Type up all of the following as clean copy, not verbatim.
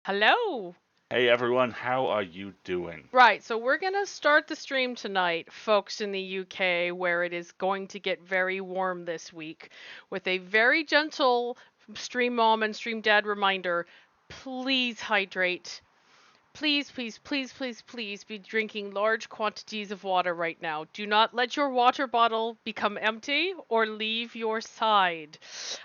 Hello. Hey everyone, how are you doing? Right, so we're going to start the stream tonight, folks in the UK, where it is going to get very warm this week, with a very gentle stream mom and stream dad reminder. Please hydrate. Please, please, please, please, please be drinking large quantities of water right now. Do not let your water bottle become empty or leave your side.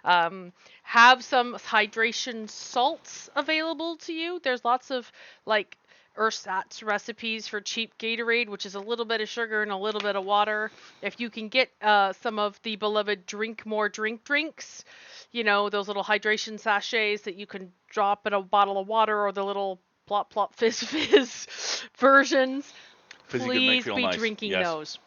Um, have some hydration salts available to you. There's lots of like ersatz recipes for cheap Gatorade, which is a little bit of sugar and a little bit of water. If you can get some of the beloved drink more drinks, those little hydration sachets that you can drop in a bottle of water, or the little plop plop fizz fizz versions, Fizzy good make please feel be nice. drinking Yes. those.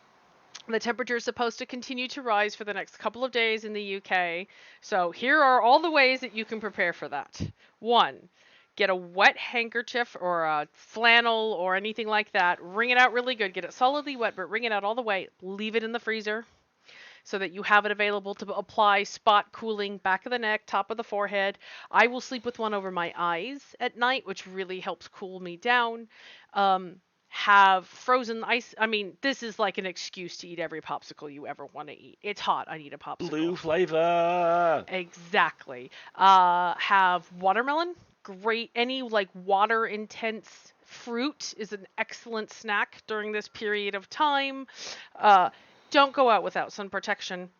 The temperature is supposed to continue to rise for the next couple of days in the UK. So here are all the ways that you can prepare for that. One, get a wet handkerchief or a flannel or anything like that. Wring it out really good. Get it solidly wet, but wring it out all the way. Leave it in the freezer so that you have it available to apply spot cooling, back of the neck, top of the forehead. I will sleep with one over my eyes at night, which really helps cool me down. Um, have frozen ice. I mean, this is like an excuse to eat every popsicle you ever want to eat. It's hot. I need a popsicle. Blue flavor. Exactly. Have watermelon. Great. Any like water intense fruit is an excellent snack during this period of time. Uh, don't go out without sun protection,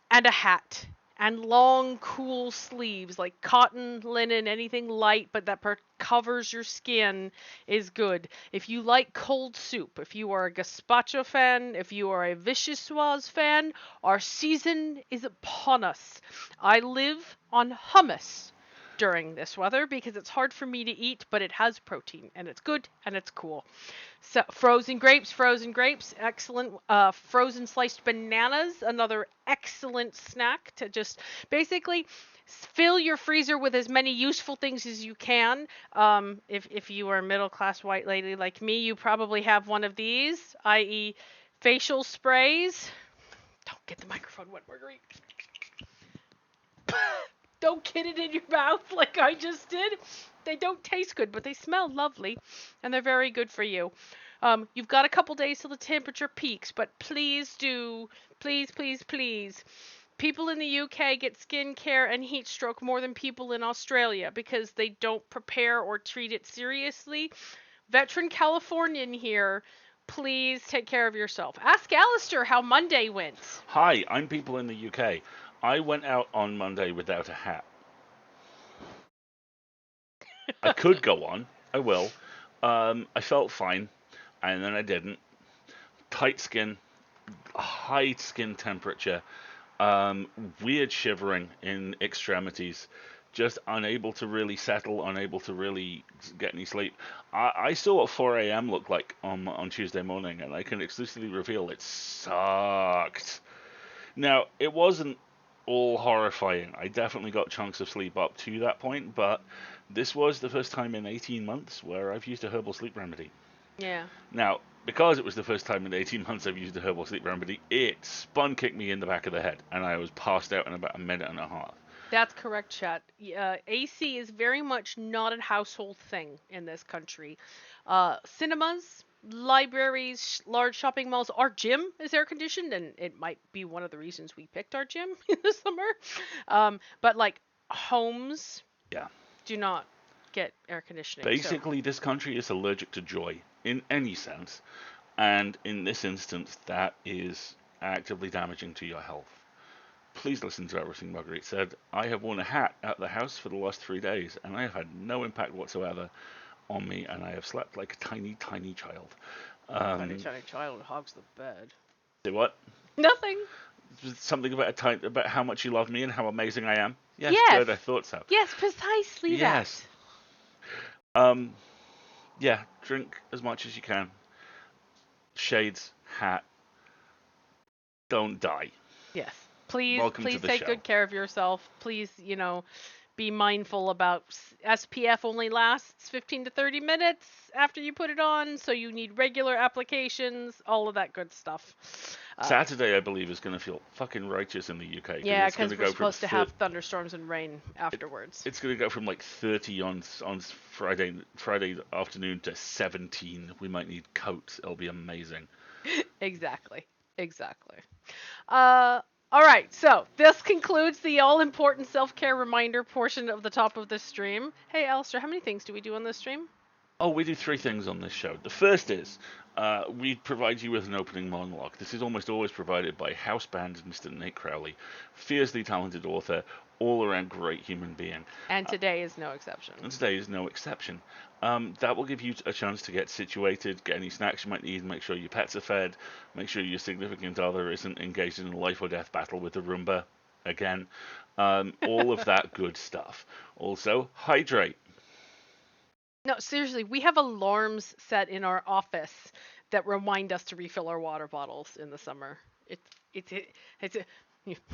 and a hat, and long cool sleeves like cotton, linen, anything light but that covers your skin is good. If you like cold soup, if you are a gazpacho fan, if you are a vichyssoise fan, our season is upon us. I live on hummus during this weather because it's hard for me to eat, but it has protein and it's good and it's cool. So frozen grapes, excellent. Frozen sliced bananas, another excellent snack to just basically fill your freezer with as many useful things as you can. If you are a middle class white lady like me, you probably have one of these, i.e., facial sprays. Don't get the microphone wet, Marguerite. Don't get it in your mouth like I just did. They don't taste good, but they smell lovely, and they're very good for you. You've got a couple days till the temperature peaks, but please do, please, please, please. People in the UK get skin care and heat stroke more than people in Australia because they don't prepare or treat it seriously. Veteran Californian here, please take care of yourself. Ask Alasdair how Monday went. Hi, I'm people in the UK. I went out on Monday without a hat. I could go on. I will. I felt fine, and then I didn't. Tight skin, high skin temperature, um, weird shivering in extremities, just unable to really settle, unable to really get any sleep. I saw what 4 a.m. looked like on Tuesday morning, and I can exclusively reveal it sucked. Now, it wasn't all horrifying. I definitely got chunks of sleep up to that point, but this was the first time in 18 months where I've used a herbal sleep remedy. Yeah. Now, because it was the first time in 18 months I've used a herbal sleep remedy, it spun kicked me in the back of the head, and I was passed out in about a minute and a half. That's correct, chat. AC is very much not a household thing in this country. Cinemas, libraries, large shopping malls, our gym is air conditioned, and it might be one of the reasons we picked our gym in the summer. But like homes Yeah. do not get air conditioning. So, Basically, this country is allergic to joy in any sense, and in this instance, that is actively damaging to your health. Please listen to everything Marguerite said. I have worn a hat at the house for the last 3 days, and I have had no impact whatsoever on me, and I have slept like a tiny, tiny child. tiny, Um, tiny child hogs the bed. say what? Nothing. Something about a time about how much you love me and how amazing I am. Yes, Yes. good. I thought so. Yes, precisely Yes. that. Um. Yeah. Drink as much as you can. Shades, hat. Don't die. Yes. Please, Welcome to please the take show. good care of yourself. Please, be mindful about SPF only lasts 15 to 30 minutes after you put it on, so you need regular applications, all of that good stuff. Saturday, I believe, is going to feel fucking righteous in the UK. Yeah, It's going because to we're go from supposed to have thunderstorms and rain afterwards. it's going to go from like 30 on Friday afternoon to 17. We might need coats. It'll be amazing. Exactly. All right, so this concludes the all-important self-care reminder portion of the top of this stream. Hey, Alasdair, how many things do we do on this stream? Oh, we do 3 things on this show. The first is we provide you with an opening monologue. This is almost always provided by house band Mr. Nate Crowley, fiercely talented author, all-around great human being. And today is no exception. And today is no exception. That will give you a chance to get situated, get any snacks you might need, make sure your pets are fed, make sure your significant other isn't engaged in a life or death battle with the Roomba again. All of that good stuff. Also, hydrate. No, seriously, we have alarms set in our office that remind us to refill our water bottles in the summer. It's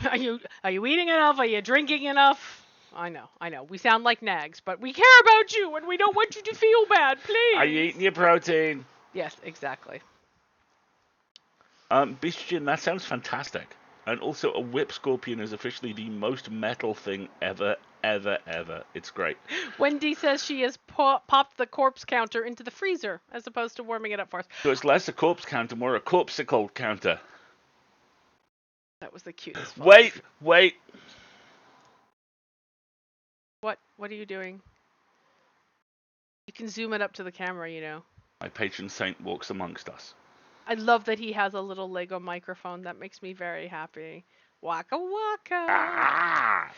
are you eating enough? Are you drinking enough? I know. We sound like nags, but we care about you and we don't want you to feel bad, please. Are you eating your protein? Yes, exactly. Beastrogen, that sounds fantastic. And also, a whip scorpion is officially the most metal thing ever. It's great. Wendy says she has popped the corpse counter into the freezer as opposed to warming it up for us. So it's less a corpse counter, more a corpsicle counter. That was the cutest. Wait. What are you doing? You can zoom it up to the camera, you know. My patron saint walks amongst us. I love that he has a little Lego microphone. That makes me very happy. Waka waka. Ah!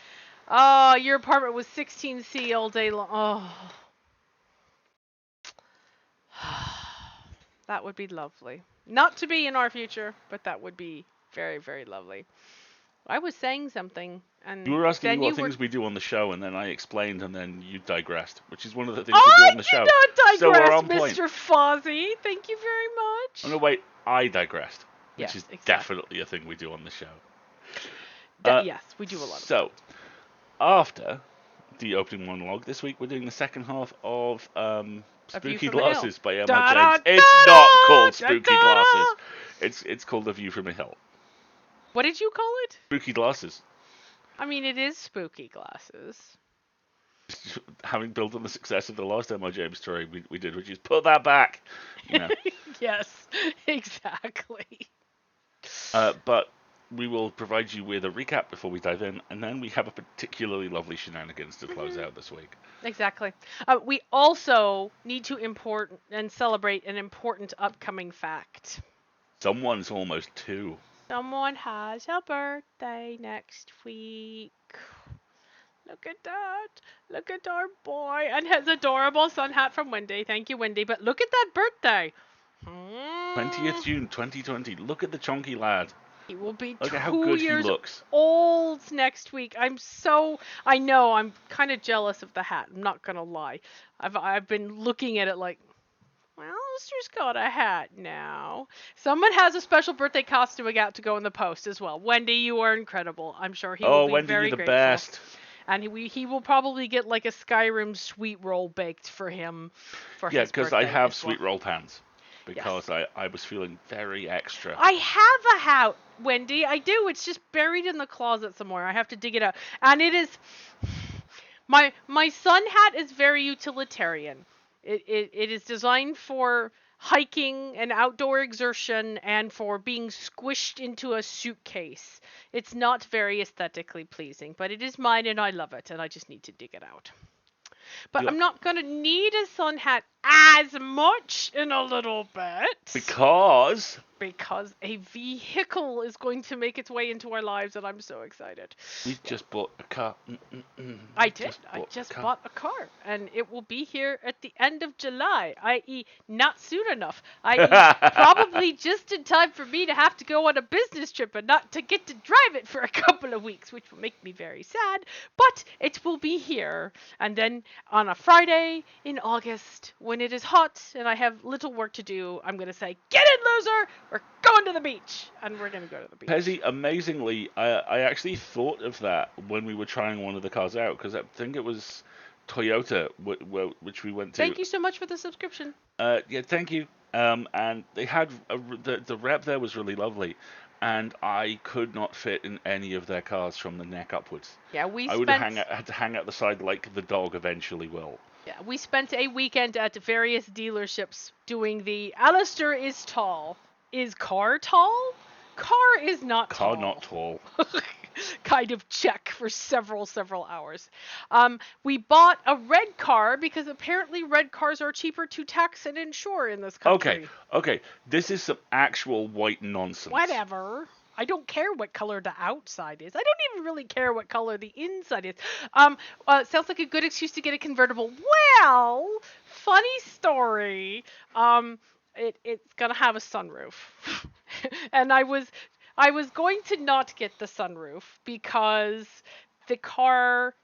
Oh, your apartment was 16C all day long. Oh. That would be lovely. Not to be in our future, but that would be very, very lovely. I was saying something, and you were asking then me what things we do on the show, and then I explained, and then you digressed, which is one of the things we we do on the show. I did not digress, so we're on point. Mr. Fozzie. Thank you very much. Oh, no, wait, I digressed, which yes, is exactly. definitely a thing we do on the show. Yes, we do a lot of So, after the opening monologue, this week we're doing the second half of Spooky Glasses by Emma James. It's not called Spooky Glasses. It's called A View from a Hill. What did you call it? Spooky Glasses. I mean, it is Spooky Glasses. Having built on the success of the last Emma James story we did, which is put that back. You know. Yes, exactly. But we will provide you with a recap before we dive in, and then we have a particularly lovely shenanigans to close out this week. Exactly. We also need to import and celebrate an important upcoming fact. Someone's almost 2. Someone has a birthday next week. Look at that. Look at our boy. And his adorable sun hat from Wendy. Thank you, Wendy. But look at that birthday. 20th June 2020. Look at the chonky lad. He will be Look at how 2 good years he looks. old next week. I know, I'm kind of jealous of the hat. I'm not going to lie. I've been looking at it like, well, Alistair's got a hat now. Someone has a special birthday costume out to go in the post as well. Wendy, you are incredible. I'm sure he will be Wendy, very you're the grateful. best. And he will probably get like a Skyrim sweet roll baked for him for his birthday. Yeah, because I have sweet roll pans. Because yes. I was feeling very extra. I have a hat, Wendy. I do. It's just buried in the closet somewhere. I have to dig it out. And it is... My sun hat is very utilitarian. It is designed for hiking and outdoor exertion and for being squished into a suitcase. It's not very aesthetically pleasing, but it is mine and I love it, and I just need to dig it out. But I'm not going to need a sun hat as much in a little bit. Because a vehicle is going to make its way into our lives, and I'm so excited. We just bought a car. I did. I just bought a car, and it will be here at the end of July, i.e. not soon enough, i.e. probably just in time for me to have to go on a business trip and not to get to drive it for a couple of weeks, which will make me very sad, but it will be here. And then on a Friday in August, when when it is hot and I have little work to do, I'm going to say, get in, loser! We're going to the beach! And we're going to go to the beach. Pezzy, amazingly, I actually thought of that when we were trying one of the cars out, because I think it was Toyota, which we went to. Thank you so much for the subscription. Yeah, thank you. And they had the rep there was really lovely, and I could not fit in any of their cars from the neck upwards. Yeah, I would have had to hang out the side like the dog eventually will. Yeah, we spent a weekend at various dealerships doing the Alasdair is tall. Is car tall? Car is not tall. Car not tall. Kind of check for several hours. We bought a red car because apparently red cars are cheaper to tax and insure in this country. Okay. This is some actual white nonsense. Whatever. I don't care what color the outside is. I don't even really care what color the inside is. Sounds like a good excuse to get a convertible. Well, funny story. It's gonna have a sunroof, and I was going to not get the sunroof because the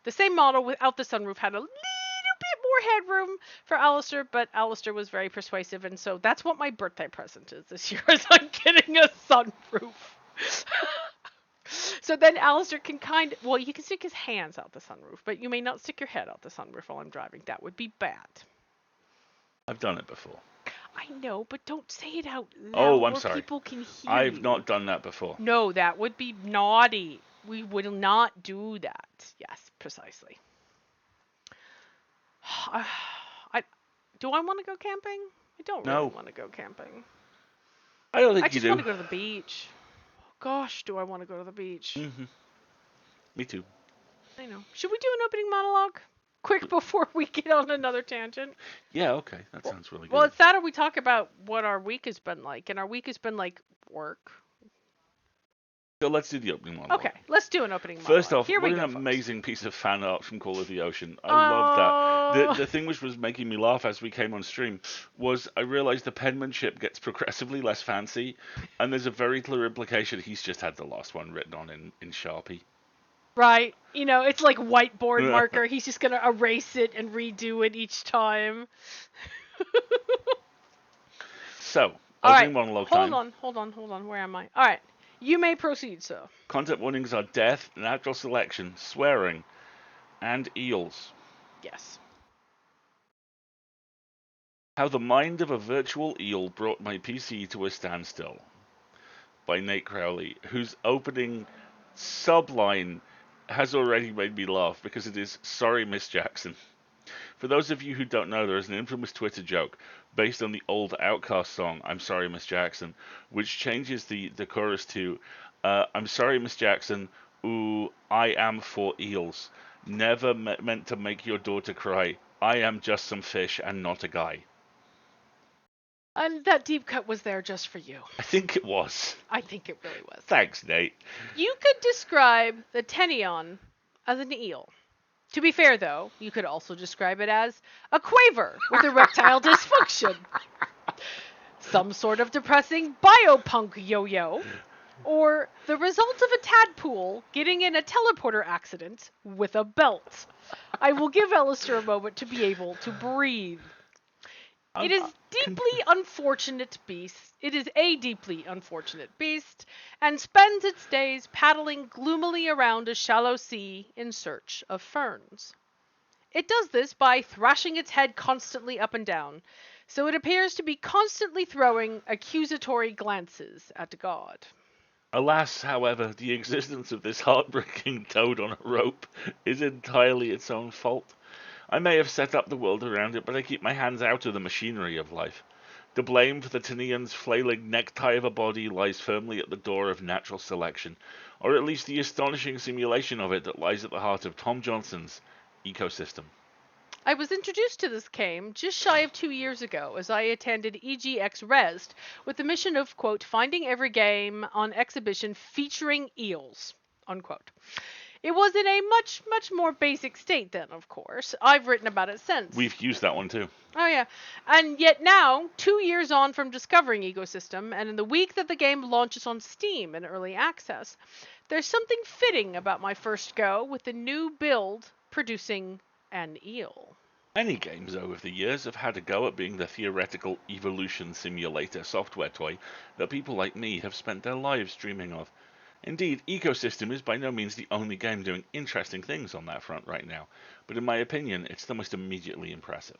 same model without the sunroof had a little bit more headroom for Alasdair, but Alasdair was very persuasive, and so that's what my birthday present is this year, is I'm getting a sunroof. So then Alasdair can you can stick his hands out the sunroof, but you may not stick your head out the sunroof while I'm driving. That would be bad. I've done it before. I know, but don't say it out loud. Oh, I'm sorry. People can hear I've you. not done that before. No, that would be naughty. We will not do that. Yes, precisely. Do I want to go camping? I don't really want to go camping. I don't think I you just do. want to go to the beach. Gosh, do I want to go to the beach? Mm-hmm. Me too. I know. Should we do an opening monologue? Quick before we get on another tangent. Yeah, okay. That sounds really good. Well, it's that or we talk about what our week has been like. And our week has been like work. So let's do the opening monologue. Okay, let's do an opening monologue. First off, what an amazing piece of fan art from Call of the Ocean. I love that. The thing which was making me laugh as we came on stream was I realized the penmanship gets progressively less fancy, and there's a very clear implication he's just had the last one written on in Sharpie. Right. You know, it's like whiteboard marker. He's just going to erase it and redo it each time. So, opening monologue time. Hold on. Where am I? All right. You may proceed, sir. Content warnings are death, natural selection, swearing, and eels. Yes. How the Mind of a Virtual Eel Brought My PC to a Standstill by Nate Crowley, whose opening subline has already made me laugh because it is, "Sorry, Miss Jackson." For those of you who don't know, there is an infamous Twitter joke based on the old Outkast song, "I'm Sorry, Miss Jackson," which changes the chorus to, "I'm sorry, Miss Jackson, ooh, I am for eels. Never meant to make your daughter cry. I am just some fish and not a guy." And that deep cut was there just for you. I think it was. I think it really was. Thanks, Nate. You could describe the Tenion as an eel. To be fair, though, you could also describe it as a quaver with erectile dysfunction. Some sort of depressing biopunk yo-yo. Or the result of a tadpole getting in a teleporter accident with a belt. I will give Alasdair a moment to be able to breathe. It is deeply unfortunate beast. It is a deeply unfortunate beast, and spends its days paddling gloomily around a shallow sea in search of ferns. It does this by thrashing its head constantly up and down, so it appears to be constantly throwing accusatory glances at God. Alas, however, the existence of this heartbreaking toad on a rope is entirely its own fault. I may have set up the world around it, but I keep my hands out of the machinery of life. The blame for the Tenian's flailing necktie of a body lies firmly at the door of natural selection, or at least the astonishing simulation of it that lies at the heart of Tom Johnson's ecosystem. I was introduced to this game just shy of 2 years ago as I attended EGX Rezzed with the mission of, quote, finding every game on exhibition featuring eels, unquote. It was in a much, much more basic state then, of course. I've written about it since. We've used that one too. Oh, yeah. And yet now, 2 years on from discovering Ecosystem, and in the week that the game launches on Steam in early access, there's something fitting about my first go with the new build producing an eel. Many games over the years have had a go at being the theoretical evolution simulator software toy that people like me have spent their lives dreaming of. Indeed, Ecosystem is by no means the only game doing interesting things on that front right now, but in my opinion, it's the most immediately impressive.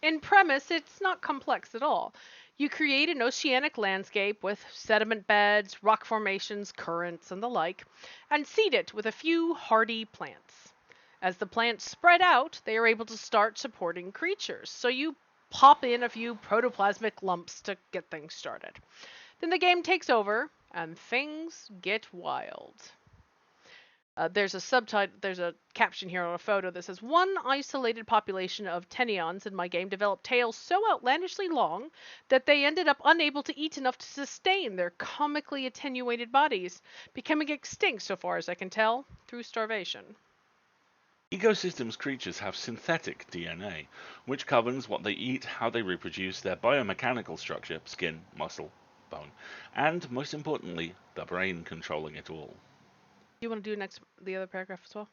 In premise, it's not complex at all. You create an oceanic landscape with sediment beds, rock formations, currents, and the like, and seed it with a few hardy plants. As the plants spread out, they are able to start supporting creatures, so you pop in a few protoplasmic lumps to get things started. Then the game takes over, and things get wild. There's a caption here on a photo that says, one isolated population of Tenions in my game developed tails so outlandishly long that they ended up unable to eat enough to sustain their comically attenuated bodies, becoming extinct so far as I can tell, through starvation. Ecosystems creatures have synthetic DNA, which governs what they eat, how they reproduce, their biomechanical structure, skin, muscle, bone, and, most importantly, the brain controlling it all. Do you want to do the other paragraph as well?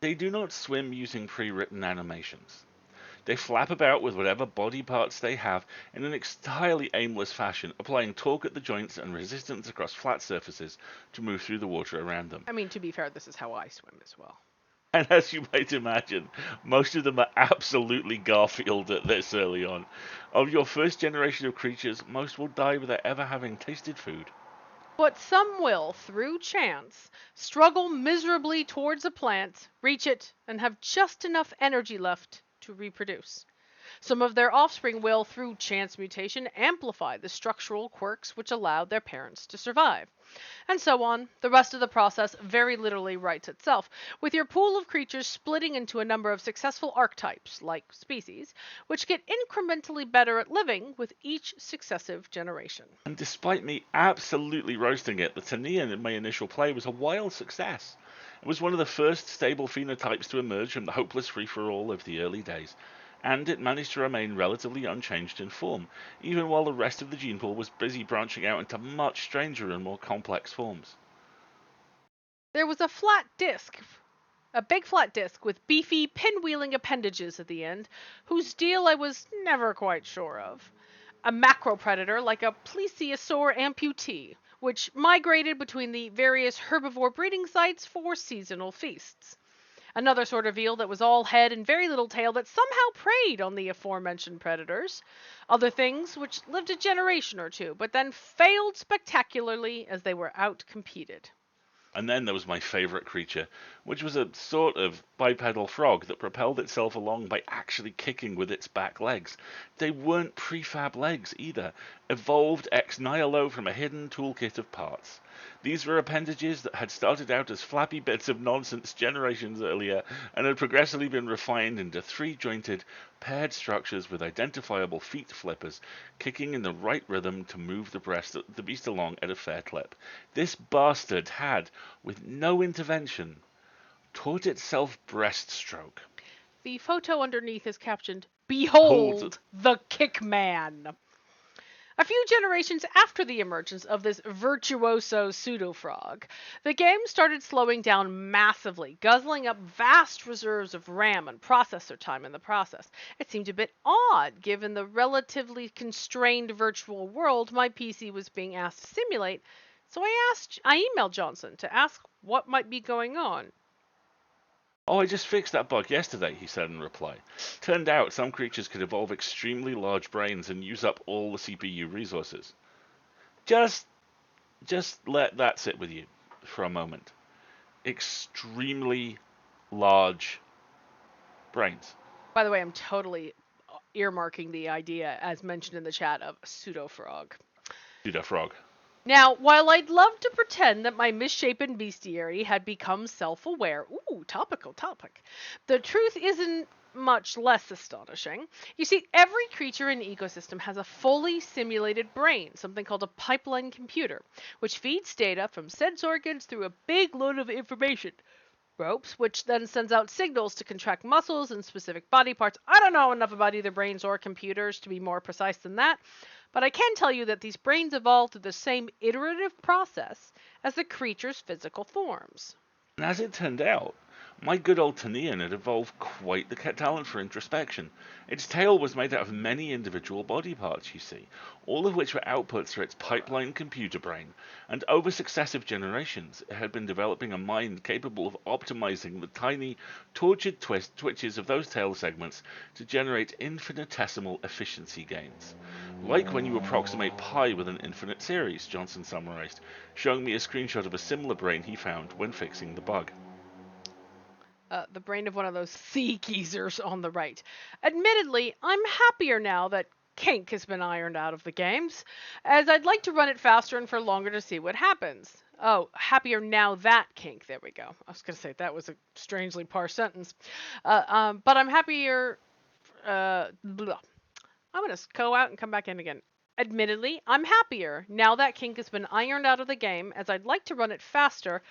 They do not swim using pre-written animations. They flap about with whatever body parts they have in an entirely aimless fashion, applying torque at the joints and resistance across flat surfaces to move through the water around them. I mean, to be fair, this is how I swim as well. And as you might imagine, most of them are absolutely Garfield at this early on. Of your first generation of creatures, most will die without ever having tasted food. But some will, through chance, struggle miserably towards a plant, reach it, and have just enough energy left to reproduce. Some of their offspring will, through chance mutation, amplify the structural quirks which allowed their parents to survive. And so on. The rest of the process very literally writes itself, with your pool of creatures splitting into a number of successful archetypes, like species, which get incrementally better at living with each successive generation. And despite me absolutely roasting it, the Tanian in my initial play was a wild success. It was one of the first stable phenotypes to emerge from the hopeless free-for-all of the early days, and it managed to remain relatively unchanged in form, even while the rest of the gene pool was busy branching out into much stranger and more complex forms. There was a big flat disc with beefy, pinwheeling appendages at the end, whose deal I was never quite sure of. A macro predator like a plesiosaur amputee, which migrated between the various herbivore breeding sites for seasonal feasts. Another sort of eel that was all head and very little tail that somehow preyed on the aforementioned predators. Other things which lived a generation or two, but then failed spectacularly as they were outcompeted. And then there was my favourite creature, which was a sort of bipedal frog that propelled itself along by actually kicking with its back legs. They weren't prefab legs either, evolved ex nihilo from a hidden toolkit of parts. These were appendages that had started out as flappy bits of nonsense generations earlier and had progressively been refined into three-jointed, paired structures with identifiable feet flippers, kicking in the right rhythm to move the beast along at a fair clip. This bastard had, with no intervention, taught itself breaststroke. The photo underneath is captioned, Hold. "Behold the Kickman." A few generations after the emergence of this virtuoso pseudo-frog, the game started slowing down massively, guzzling up vast reserves of RAM and processor time in the process. It seemed a bit odd, given the relatively constrained virtual world my PC was being asked to simulate, so I emailed Johnson to ask what might be going on. Oh, I just fixed that bug yesterday, he said in reply. Turned out some creatures could evolve extremely large brains and use up all the CPU resources. Just let that sit with you for a moment. Extremely large brains. By the way, I'm totally earmarking the idea, as mentioned in the chat, of pseudo-frog. Pseudo frog. Now, while I'd love to pretend that my misshapen bestiary had become self-aware, ooh, topical topic, the truth isn't much less astonishing. You see, every creature in the ecosystem has a fully simulated brain, something called a pipeline computer, which feeds data from sense organs through a big load of information. Ropes, which then sends out signals to contract muscles and specific body parts. I don't know enough about either brains or computers to be more precise than that, but I can tell you that these brains evolved through the same iterative process as the creature's physical forms. And as it turned out, My good old Tanian had evolved quite the talent for introspection. Its tail was made out of many individual body parts, you see, all of which were outputs for its pipeline computer brain, and over successive generations it had been developing a mind capable of optimizing the tiny, tortured twitches of those tail segments to generate infinitesimal efficiency gains. Like when you approximate pi with an infinite series, Johnson summarized, showing me a screenshot of a similar brain he found when fixing the bug. The brain of one of those sea geezers on the right. Admittedly, I'm happier now that kink has been ironed out of the games, as I'd like to run it faster and for longer to see what happens. Oh, happier now that kink. There we go. I was going to say that was a strangely parsed sentence. But I'm happier. Blah. I'm going to go out and come back in again. Admittedly, I'm happier now that kink has been ironed out of the game, as I'd like to run it faster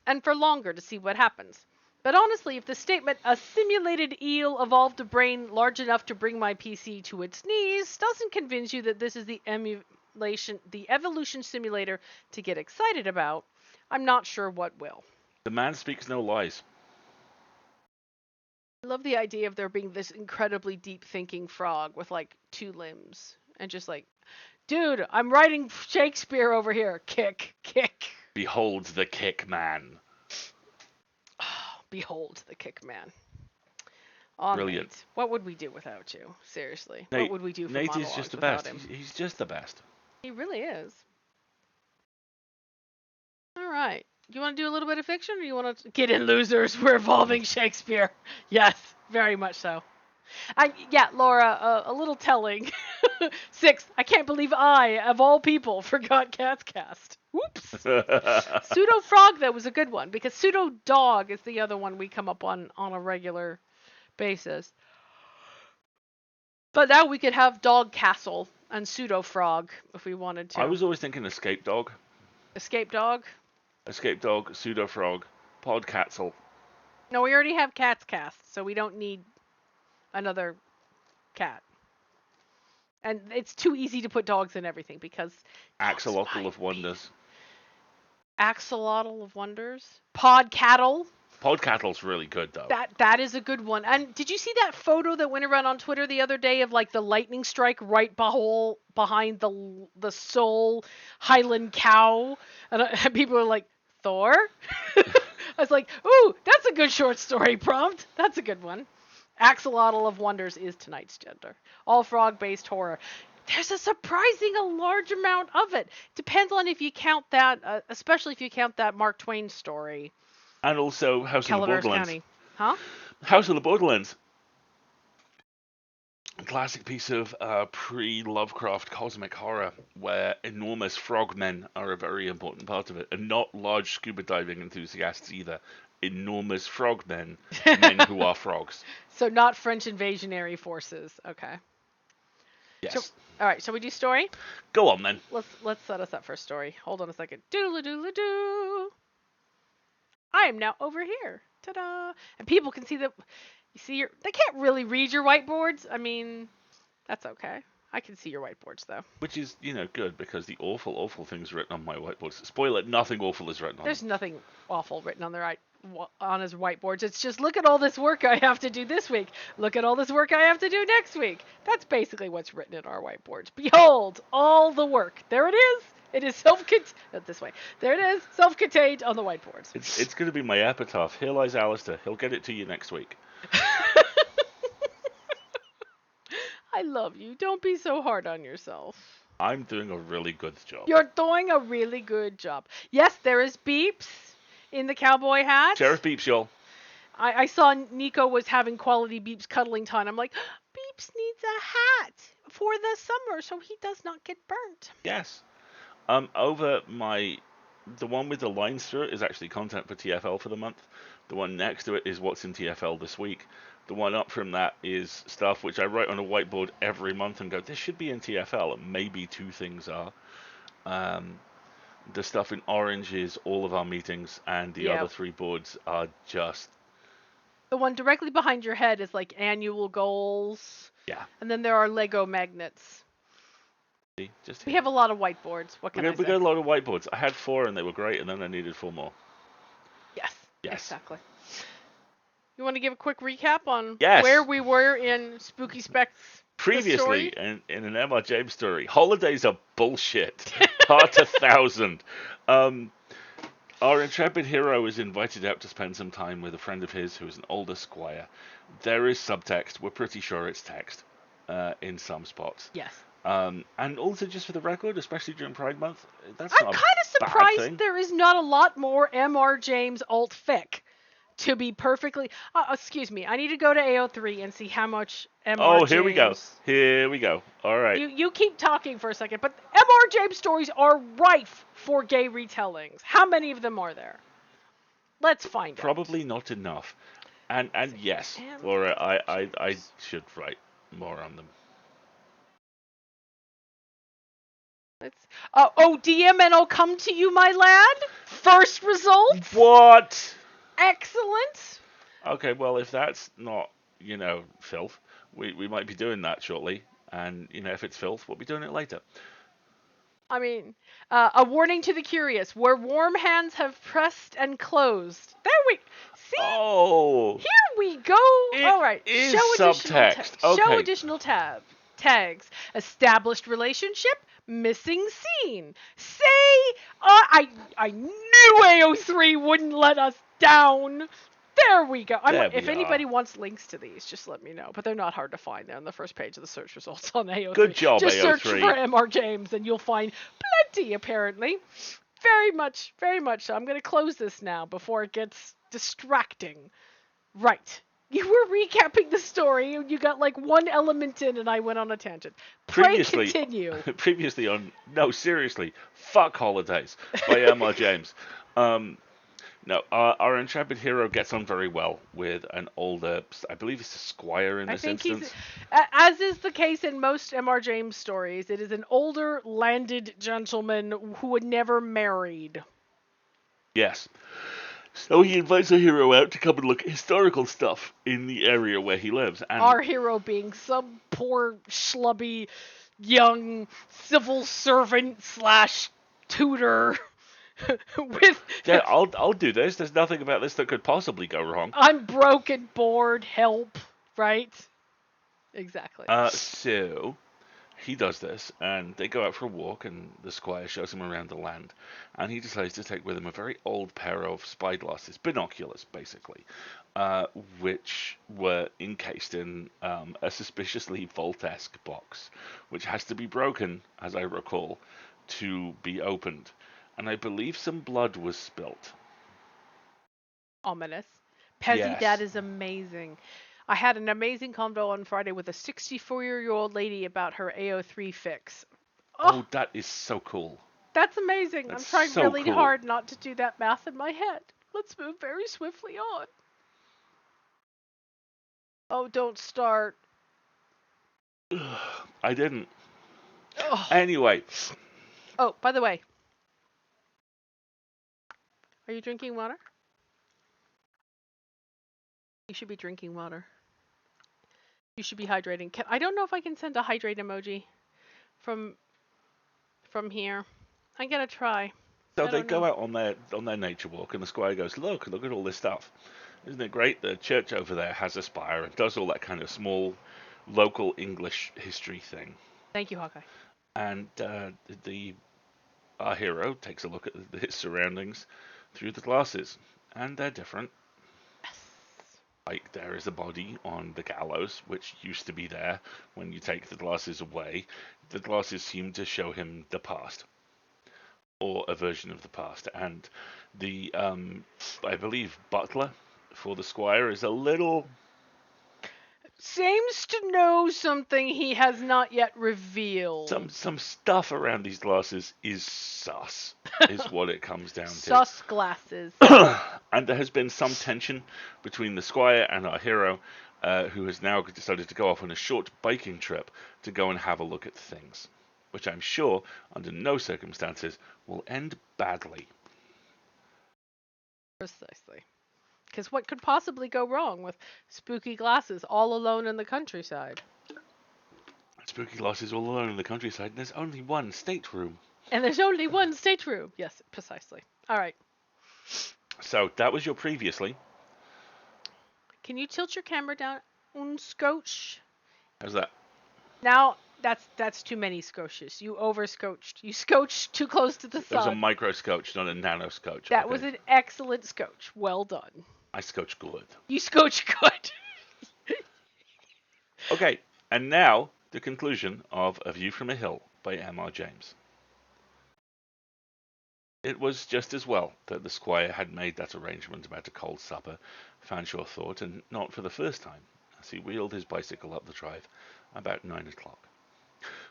and for longer to see what happens. But honestly, if the statement, a simulated eel evolved a brain large enough to bring my PC to its knees, doesn't convince you that this is the evolution simulator to get excited about, I'm not sure what will. The man speaks no lies. I love the idea of there being this incredibly deep thinking frog with like 2 limbs and just like, dude, I'm writing Shakespeare over here. Kick, kick. Behold the kick man. Behold the kick man. Oh, Brilliant. Nate, what would we do without you? Seriously, Nate, what would we do for Nate monologues is just the without best. him? He's just the best. He really is. All right. Do you want to do a little bit of fiction, or you want to get in, losers? We're evolving Shakespeare. Yes, very much so. Yeah, Laura, a little telling. 6. I can't believe I, of all people, forgot Cat's Cast. Whoops. Pseudo Frog, though, was a good one, because Pseudo Dog is the other one we come up on a regular basis. But now we could have Dog Castle and Pseudo Frog if we wanted to. I was always thinking escape dog. Escape Dog? Escape dog, pseudo frog, podcatzel. No, we already have Cat's Cast, so we don't need another cat. And it's too easy to put dogs in everything because Axolotl of Wonders. Axolotl of Wonders. Podcattle. Podcattle's really good though. That is a good one. And did you see that photo that went around on Twitter the other day of like the lightning strike right behind the Seoul Highland cow? And people were like, Thor? I was like, ooh, that's a good short story prompt. That's a good one. Axolotl of Wonders is tonight's gender. All frog-based horror. There's a surprising large amount of it. Depends on if you count that, especially if you count that Mark Twain story. And also House of the Borderlands. County. Huh? House of the Borderlands. A classic piece of pre-Lovecraft cosmic horror where enormous frogmen are a very important part of it. And not large scuba diving enthusiasts either. Enormous frogmen, men who are frogs. So not French invasionary forces. Okay. Yes. So, all right. Shall we do story? Go on then. Let's set us up for a story. Hold on a second. Doodle-a-doodle-doo. I am now over here. Ta-da! And people can see that. You see they can't really read your whiteboards. I mean, that's okay. I can see your whiteboards though. Which is, good because the awful, awful things written on my whiteboards. Spoiler: nothing awful is written on. There's nothing awful written on his whiteboards. It's just look at all this work I have to do this week. Look at all this work I have to do next week. That's basically what's written in our whiteboards. Behold, all the work. There it is. It is self-contained. This way. There it is. Self-contained on the whiteboards. It's going to be my epitaph. Here lies Alasdair. He'll get it to you next week. I love you. Don't be so hard on yourself. I'm doing a really good job. You're doing a really good job. Yes, there is Beeps in the cowboy hat. Sheriff Beeps, y'all. I saw Nico was having quality Beeps cuddling time. I'm like, Beeps needs a hat for the summer so he does not get burnt. Yes. The one with the lines through it is actually content for TFL for the month. The one next to it is what's in TFL this week. The one up from that is stuff which I write on a whiteboard every month and go, this should be in TFL, and maybe 2 things are. The stuff in orange is all of our meetings, and the other 3 boards are just... The one directly behind your head is like annual goals. Yeah. And then there are Lego magnets. We have a lot of whiteboards. What can I say? We got a lot of whiteboards. I had 4 and they were great, and then I needed 4 more. Yes. Exactly. You want to give a quick recap on Yes. where we were in Spooky Specs? Previously, in an M.R. James story, holidays are bullshit. Part 1000. Our intrepid hero is invited out to spend some time with a friend of his who is an older squire. There is subtext. We're pretty sure it's text in some spots. Yes. And also, just for the record, especially during Pride Month, that's I'm not kind of a bad surprised thing. there is not a lot more M.R. James alt fic. To be perfectly, excuse me, I need to go to AO3 and see how much M.R. Oh, James. here we go. Here we go. All right. You keep talking for a second, but M.R. James stories are rife for gay retellings. How many of them are there? Let's find out. Probably not enough. And yes, Laura, I should write more on them. DM, I'll come to you, my lad. First results. What? Excellent. Okay, well, if that's not, filth, we might be doing that shortly. And, if it's filth, we'll be doing it later. I mean, a warning to the curious, where warm hands have pressed and closed. There we see. Oh, here we go. All right. Is Show subtext. Okay. Show additional tags. Established relationship. Missing scene. Say, I knew AO3 wouldn't let us down. There we go. If anybody wants links to these, just let me know. But they're not hard to find. They're on the first page of the search results on AO3. Good job, just AO3. Search for M.R. James and you'll find plenty, apparently. Very much so. I'm going to close this now before it gets distracting. Right. You were recapping the story, and you got like one element in, and I went on a tangent. Continue. Previously on, no, seriously, fuck holidays by M.R. James. No, our intrepid hero gets on very well with an older, I believe it's a squire in this instance. As is the case in most M.R. James stories, it is an older landed gentleman who had never married. Yes. So he invites our hero out to come and look at historical stuff in the area where he lives. And our hero being some poor, schlubby, young civil servant / tutor with... Yeah, I'll do this. There's nothing about this that could possibly go wrong. I'm broken, bored, help, right? Exactly. So he does this, and they go out for a walk, and the squire shows him around the land, and he decides to take with him a very old pair of spyglasses, binoculars, basically, which were encased in a suspiciously vault-esque box, which has to be broken, as I recall, to be opened. And I believe some blood was spilt. Ominous. Pezzy, Yes. That is amazing. I had an amazing convo on Friday with a 64-year-old lady about her AO3 fix. Oh, that is so cool. That's amazing. I'm trying so really cool. hard not to do that math in my head. Let's move very swiftly on. Oh, don't start. I didn't. Oh. Anyway. Oh, by the way. Are you drinking water? You should be drinking water. You should be hydrating. I don't know if I can send a hydrate emoji from here. I'm gonna try. So they go out on their nature walk, and the squire goes, look at all this stuff. Isn't it great? The church over there has a spire and does all that kind of small, local English history thing. Thank you, Hawkeye. And our hero takes a look at his surroundings through the glasses, and they're different. Yes. Like, there is a body on the gallows, which used to be there. When you take the glasses away, the glasses seem to show him the past, or a version of the past. And the, I believe, butler for the squire is a little... seems to know something he has not yet revealed. Some stuff around these glasses is sus, is what it comes down to. Sus glasses. And there has been some tension between the squire and our hero, who has now decided to go off on a short biking trip to go and have a look at things, which I'm sure, under no circumstances, will end badly. Precisely. Because what could possibly go wrong with spooky glasses all alone in the countryside? Spooky glasses all alone in the countryside, and there's only one stateroom. And there's only one stateroom. Yes, precisely. All right. So that was your previously. Can you tilt your camera down un scotch? How's that? Now that's too many scotches. You over scotched. You scotched too close to the It was a sun. micro scotch, not a nano scotch. That was Okay. an excellent scotch. Well done. I scotch good. You scotch good. Okay, and now the conclusion of A View from a Hill by M.R. James. It was just as well that the squire had made that arrangement about a cold supper, Fanshawe thought, and not for the first time, as he wheeled his bicycle up the drive about 9 o'clock.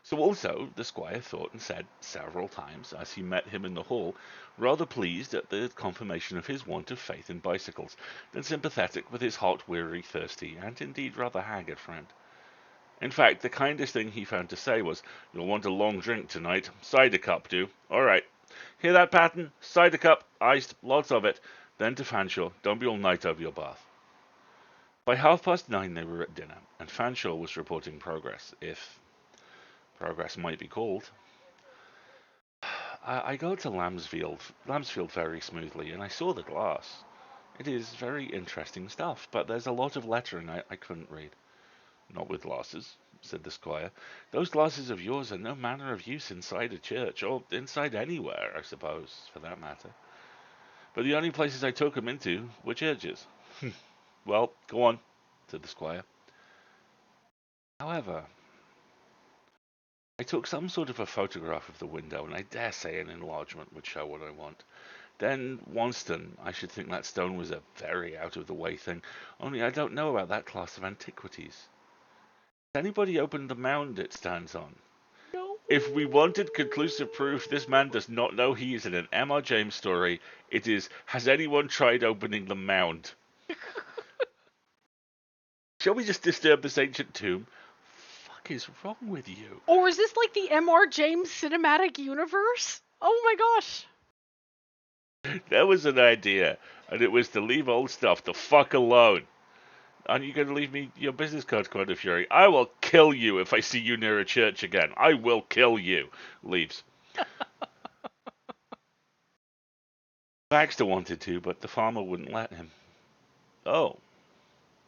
So also the squire thought and said several times, as he met him in the hall, rather pleased at the confirmation of his want of faith in bicycles, than sympathetic with his hot, weary, thirsty, and indeed rather haggard friend. In fact, the kindest thing he found to say was, "You'll want a long drink tonight. Cider cup, do. All right. Hear that, Patton? Cider cup, iced, lots of it. Then to Fanshawe, don't be all night over your bath." By 9:30 they were at dinner, and Fanshawe was reporting progress, if progress might be called. I go to Lambsfield very smoothly, and I saw the glass. It is very interesting stuff, but there's a lot of lettering I couldn't read. "Not with glasses," said the squire. "Those glasses of yours are no manner of use inside a church, or inside anywhere, I suppose, for that matter. But the only places I took 'em into were churches." "Well, go on," said the squire. "However, I took some sort of a photograph of the window, and I dare say an enlargement would show what I want. Then Wanston, I should think that stone was a very out-of-the-way thing, only I don't know about that class of antiquities. Has anybody opened the mound it stands on? No. If we wanted conclusive proof this man does not know he is in an M.R. James story, it is, has anyone tried opening the mound? Shall we just disturb this ancient tomb? Fuck is wrong with you?" Or is this like the M.R. James cinematic universe? Oh my gosh. There was an idea, and it was to leave old stuff the fuck alone. "Aren't you going to leave me your business card, Commander Fury? I will kill you if I see you near a church again. I will kill you." Leaves. Baxter wanted to, but the farmer wouldn't let him. "Oh,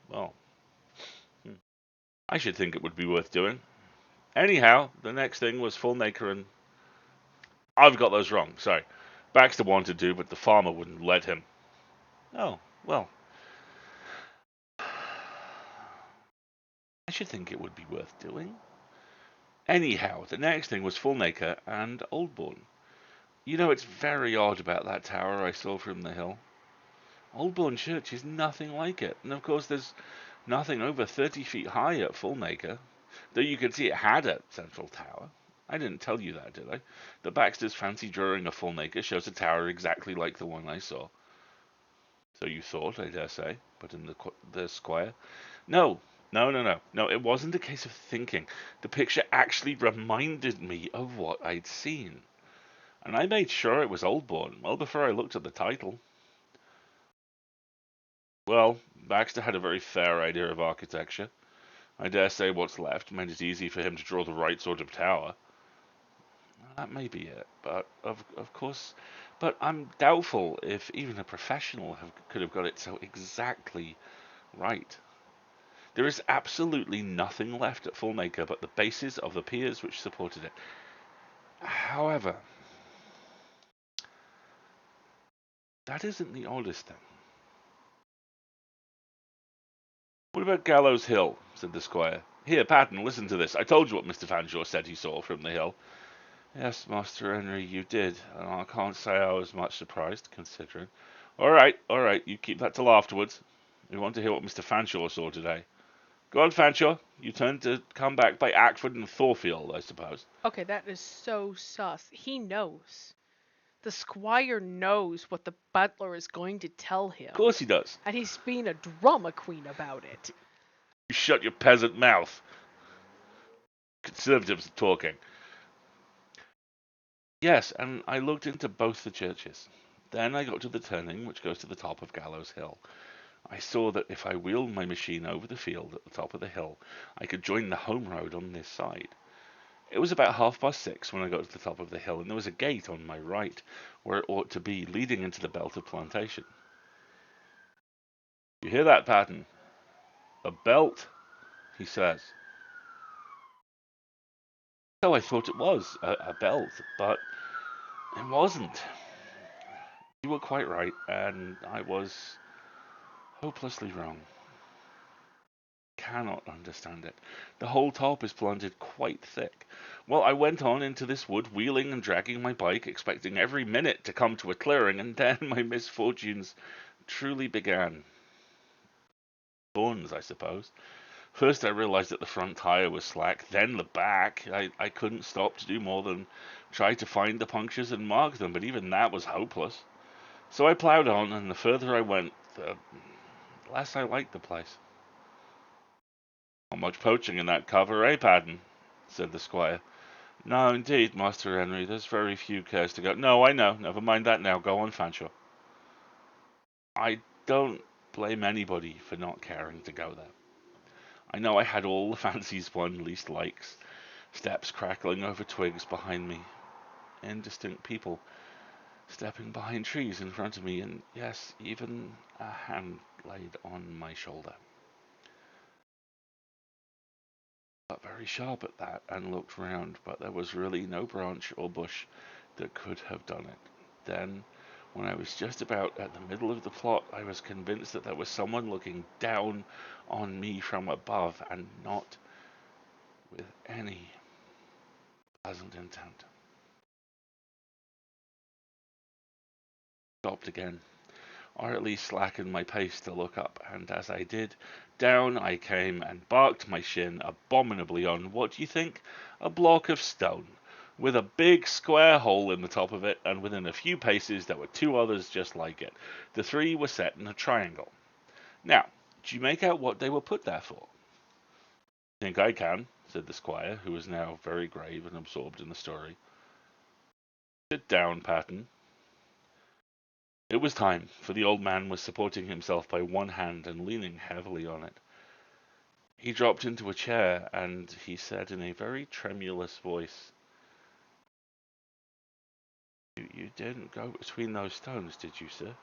well, I should think it would be worth doing." Anyhow, the next thing was Fulnaker and... I've got those wrong, sorry. Baxter wanted to, but the farmer wouldn't let him. "Oh, well, I should think it would be worth doing." Anyhow, the next thing was Fulnaker and Oldbourne. You know, it's very odd about that tower I saw from the hill. Oldbourne Church is nothing like it, and of course there's nothing over 30 feet high at Fulnaker, though you could see it had a central tower. I didn't tell you that, did I? The Baxter's fancy drawing of Fulnaker shows a tower exactly like the one I saw. "So you thought, I dare say," put in the squire. "No, no, it wasn't a case of thinking. The picture actually reminded me of what I'd seen. And I made sure it was Oldbourne well before I looked at the title." "Well, Baxter had a very fair idea of architecture. I dare say what's left made it easy for him to draw the right sort of tower." "That may be it, but of course, but I'm doubtful if even a professional could have got it so exactly right. There is absolutely nothing left at Fulnaker but the bases of the piers which supported it. However, that isn't the oddest thing." "What about Gallows Hill?" said the squire. "Here, Patton, listen to this. I told you what Mr. Fanshawe said he saw from the hill." "Yes, Master Henry, you did, and I can't say I was much surprised, considering." All right, you keep that till afterwards. We want to hear what Mr. Fanshawe saw today. Go on, Fanshawe. You turn to come back by Ackford and Thorfield, I suppose." Okay, that is so sus. He knows. The squire knows what the butler is going to tell "Of him. course he does. And he's being a drama queen about it. You shut your peasant mouth. Conservatives are talking." "Yes, and I looked into both the churches. Then I got to the turning which goes to the top of Gallows Hill. I saw that if I wheeled my machine over the field at the top of the hill, I could join the home road on this side. It was about 6:30 when I got to the top of the hill, and there was a gate on my right, where it ought to be, leading into the belt of plantation. You hear that, Patton? A belt, he says. So I thought it was a belt, but it wasn't. You were quite right, and I was hopelessly wrong. Cannot understand it. The whole top is planted quite thick. Well, I went on into this wood, wheeling and dragging my bike, expecting every minute to come to a clearing, and then my misfortunes truly began. Thorns, I suppose. First, I realized that the front tire was slack, then the back. I couldn't stop to do more than try to find the punctures and mark them, but even that was hopeless. So I plowed on, and the further I went, the less I liked the place. Not much poaching in that cover, eh, Padden? Said the squire. No, indeed, Master Henry, there's very few cares to go. No, I know, never mind that now, go on, Fanshawe. I don't blame anybody for not caring to go there. I know I had all the fancies one least likes, steps crackling over twigs behind me, indistinct people stepping behind trees in front of me, and yes, even a hand laid on my shoulder. Got very sharp at that and looked round, but there was really no branch or bush that could have done it. Then, when I was just about at the middle of the plot, I was convinced that there was someone looking down on me from above, and not with any pleasant intent. Stopped again, or at least slackened my pace to look up, and as I did, down I came and barked my shin abominably on, what do you think? A block of stone, with a big square hole in the top of it, and within a few paces there were two others just like it. The three were set in a triangle. Now, do you make out what they were put there for? Think I can, said the squire, who was now very grave and absorbed in the story. Sit down, Patton. It was time, for the old man was supporting himself by one hand and leaning heavily on it. He dropped into a chair, and he said in a very tremulous voice, You didn't go between those stones, did you, sir?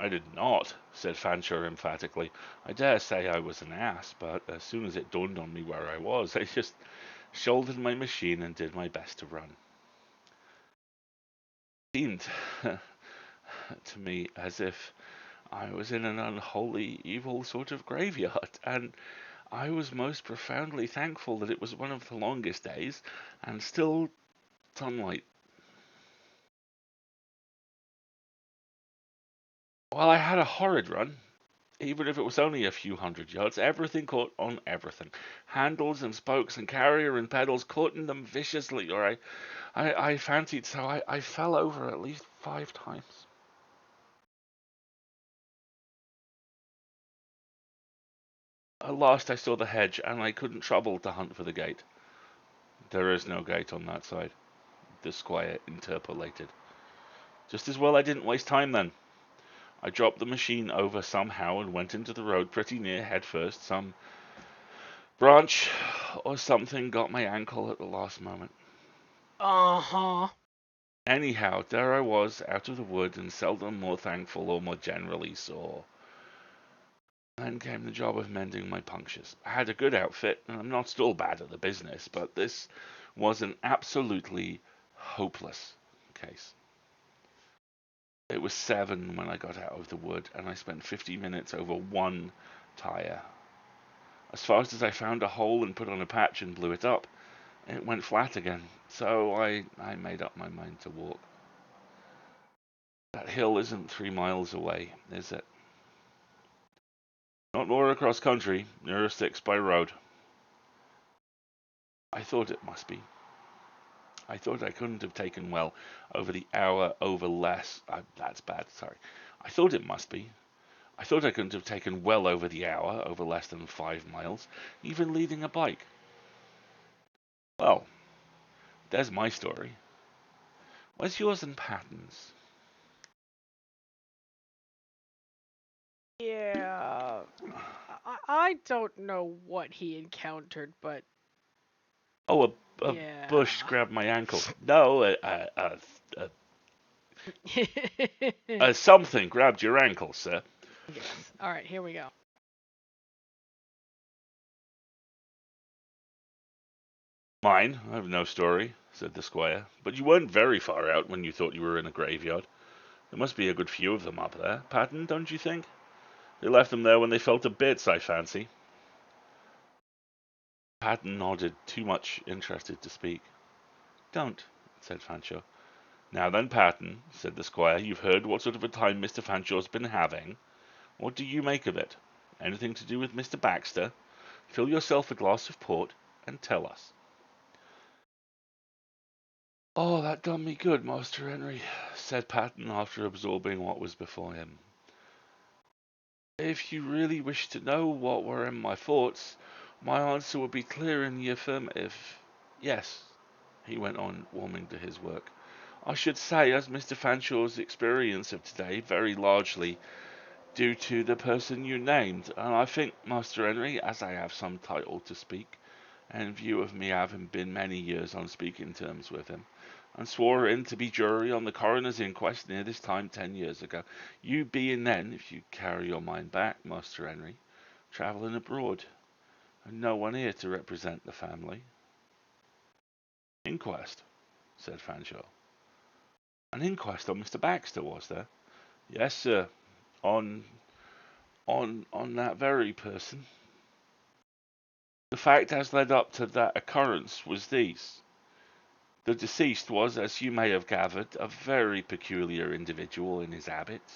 I did not, said Fanshawe emphatically. I dare say I was an ass, but as soon as it dawned on me where I was, I just shouldered my machine and did my best to run. It seemed to me as if I was in an unholy, evil sort of graveyard, and I was most profoundly thankful that it was one of the longest days, and still sunlight. Well, I had a horrid run, even if it was only a few hundred yards. Everything caught on everything. Handles and spokes and carrier and pedals caught in them viciously, or I fancied so. I fell over at least 5 times. At last I saw the hedge, and I couldn't trouble to hunt for the gate. There is no gate on that side, the squire interpolated. Just as well I didn't waste time then. I dropped the machine over somehow and went into the road pretty near head first. Some branch or something got my ankle at the last moment. Uh-huh. Anyhow, there I was, out of the wood, and seldom more thankful or more generally sore. Then came the job of mending my punctures. I had a good outfit, and I'm not still bad at the business, but this was an absolutely hopeless case. It was 7 when I got out of the wood, and I spent 50 minutes over one tire. As fast as I found a hole and put on a patch and blew it up, it went flat again, so I made up my mind to walk. That hill isn't 3 miles away, is it? Not more across country, nearer 6 by road. I thought it must be. I thought I couldn't have taken well over the hour over less. That's bad, sorry. I thought it must be. I thought I couldn't have taken well over the hour over less than 5 miles, even leading a bike. Well, there's my story. Where's yours and Patton's? Yeah. I don't know what he encountered, but Oh, a bush Yeah. grabbed my ankle. No, something grabbed your ankle, sir. Yes. All right, here we go. Mine? I have no story, said the squire. But you weren't very far out when you thought you were in a graveyard. There must be a good few of them up there, Patton, don't you think? They left them there when they fell to bits, I fancy. Patton nodded, too much interested to speak. Don't, said Fanshawe. Now then, Patton, said the squire, you've heard what sort of a time Mr. Fanshawe's been having. What do you make of it? Anything to do with Mr. Baxter? Fill yourself a glass of port and tell us. Oh, that done me good, Master Henry, said Patton after absorbing what was before him. If you really wish to know what were in my thoughts, my answer would be clear in the affirmative. Yes, he went on, warming to his work. I should say, as Mr. Fanshawe's experience of today very largely due to the person you named, and I think, Master Henry, as I have some title to speak, and in view of me having been many years on speaking terms with him, and swore in to be jury on the coroner's inquest near this time 10 years ago, you being then, if you carry your mind back, Master Henry, travelling abroad, and no one here to represent the family. Inquest, said Fanshawe. An inquest on Mr. Baxter, was there? Yes, sir. On on that very person. The fact as led up to that occurrence was these. The deceased was, as you may have gathered, a very peculiar individual in his habits.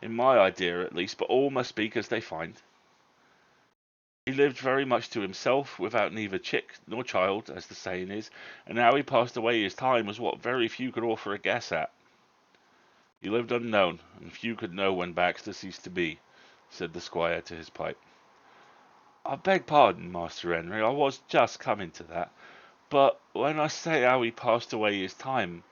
In my idea, at least, but all must speak as they find. He lived very much to himself, without neither chick nor child, as the saying is, and how he passed away his time was what very few could offer a guess at. He lived unknown, and few could know when Baxter ceased to be, said the squire to his pipe. I beg pardon, Master Henry, I was just coming to that. But when I say how he passed away his time,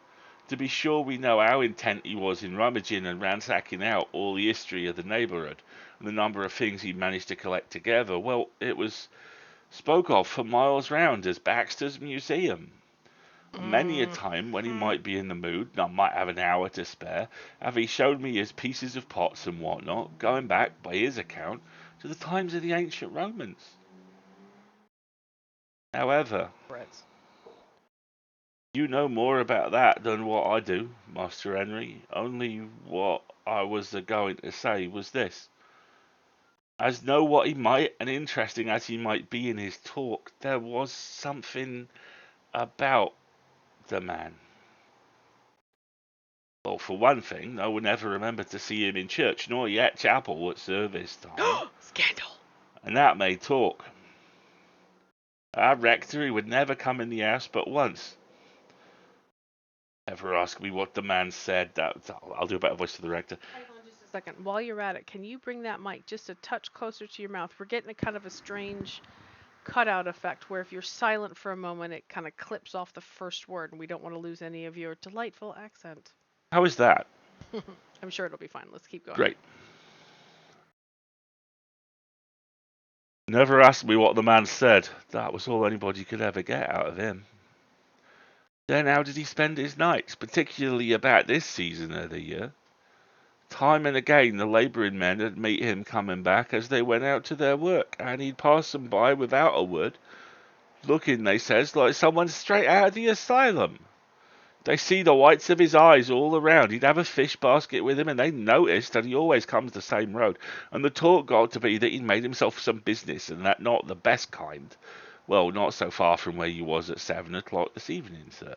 to be sure we know how intent he was in rummaging and ransacking out all the history of the neighbourhood, and the number of things he managed to collect together. Well, it was spoke of for miles round as Baxter's Museum. Many a time when he Hmm. might be in the mood, and I might have an hour to spare, have he showed me his pieces of pots and what not, going back, by his account, to the times of the ancient Romans. However, Brits. you know more about that than what I do, Master Henry. Only what I was a-going to say was this. As know what he might, and interesting as he might be in his talk, there was something about the man. Well, for one thing, no one ever remembered to see him in church, nor yet chapel at service time, Scandal. and that made talk. Our rector, he would never come in the house but once. Ever ask me what the man said? I'll do a better voice to the rector. Hang on just a second. While you're at it, can you bring that mic just a touch closer to your mouth? We're getting a kind of a strange cutout effect where if you're silent for a moment, it kind of clips off the first word, and we don't want to lose any of your delightful accent. How is that? I'm sure it'll be fine. Let's keep going. Great. Never asked me what the man said. That was all anybody could ever get out of him. Then how did he spend his nights, particularly about this season of the year? Time and again the labouring men would meet him coming back as they went out to their work, and he'd pass them by without a word, looking, they says, like someone straight out of the asylum. They see the whites of his eyes all around. He'd have a fish basket with him, and they noticed that he always comes the same road. And the talk got to be that he'd made himself some business, and that not the best kind. Well, not so far from where you was at 7 o'clock this evening, sir.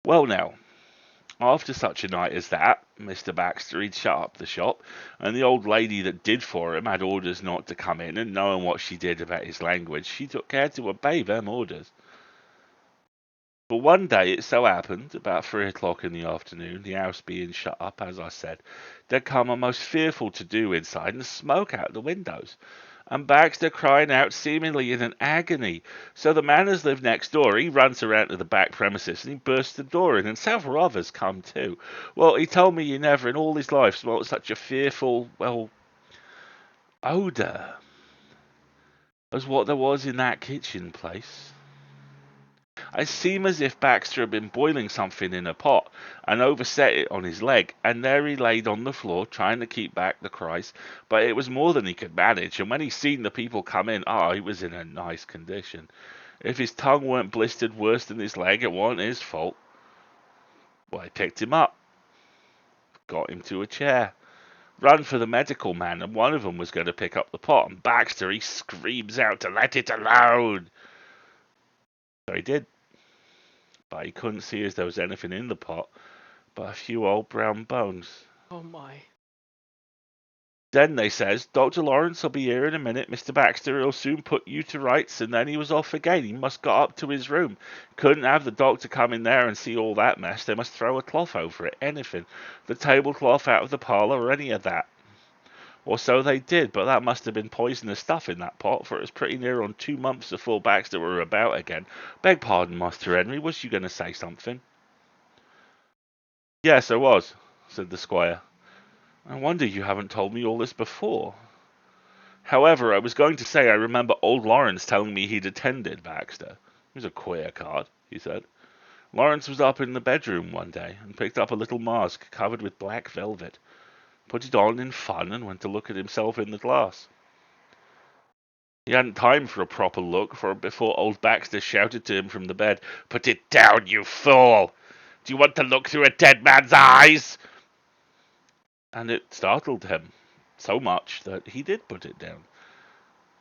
Well, now, after such a night as that, Mr. Baxter, he'd shut up the shop, and the old lady that did for him had orders not to come in, and knowing what she did about his language, she took care to obey them orders. But one day it so happened, about 3 o'clock in the afternoon, the house being shut up, as I said, there come a most fearful to-do inside, and smoke out the windows, and Baxter crying out seemingly in an agony. So the man as lived next door, he runs around to the back premises, and he bursts the door in, and several others come too. Well, he told me he never in all his life smelt such a fearful, well, odour. as what there was in that kitchen place. It seemed as if Baxter had been boiling something in a pot and overset it on his leg, and there he laid on the floor trying to keep back the cries, but it was more than he could manage, and when he seen the people come in, he was in a nice condition. If his tongue weren't blistered worse than his leg, it wasn't his fault. Well, I picked him up, got him to a chair, run for the medical man, and one of them was going to pick up the pot, and Baxter, he screams out to let it alone. So he did, but he couldn't see as there was anything in the pot but a few old brown bones. Oh my. Then they says, Dr. Lawrence will be here in a minute, Mr. Baxter, he'll soon put you to rights, and then he was off again. He must got up to his room. Couldn't have the doctor come in there and see all that mess. They must throw a cloth over it, anything. The tablecloth out of the parlour or any of that. Or so they did, but that must have been poisonous stuff in that pot, for it was pretty near on 2 months before Baxter were about again. Beg pardon, Master Henry, was you going to say something? Yes, I was, said the squire. I wonder you haven't told me all this before. However, I was going to say I remember old Lawrence telling me he'd attended Baxter. He was a queer card, he said. Lawrence was up in the bedroom one day and picked up a little mask covered with black velvet, put it on in fun, and went to look at himself in the glass. He hadn't time for a proper look, for before old Baxter shouted to him from the bed, "Put it down, you fool! Do you want to look through a dead man's eyes?" And it startled him so much that he did put it down.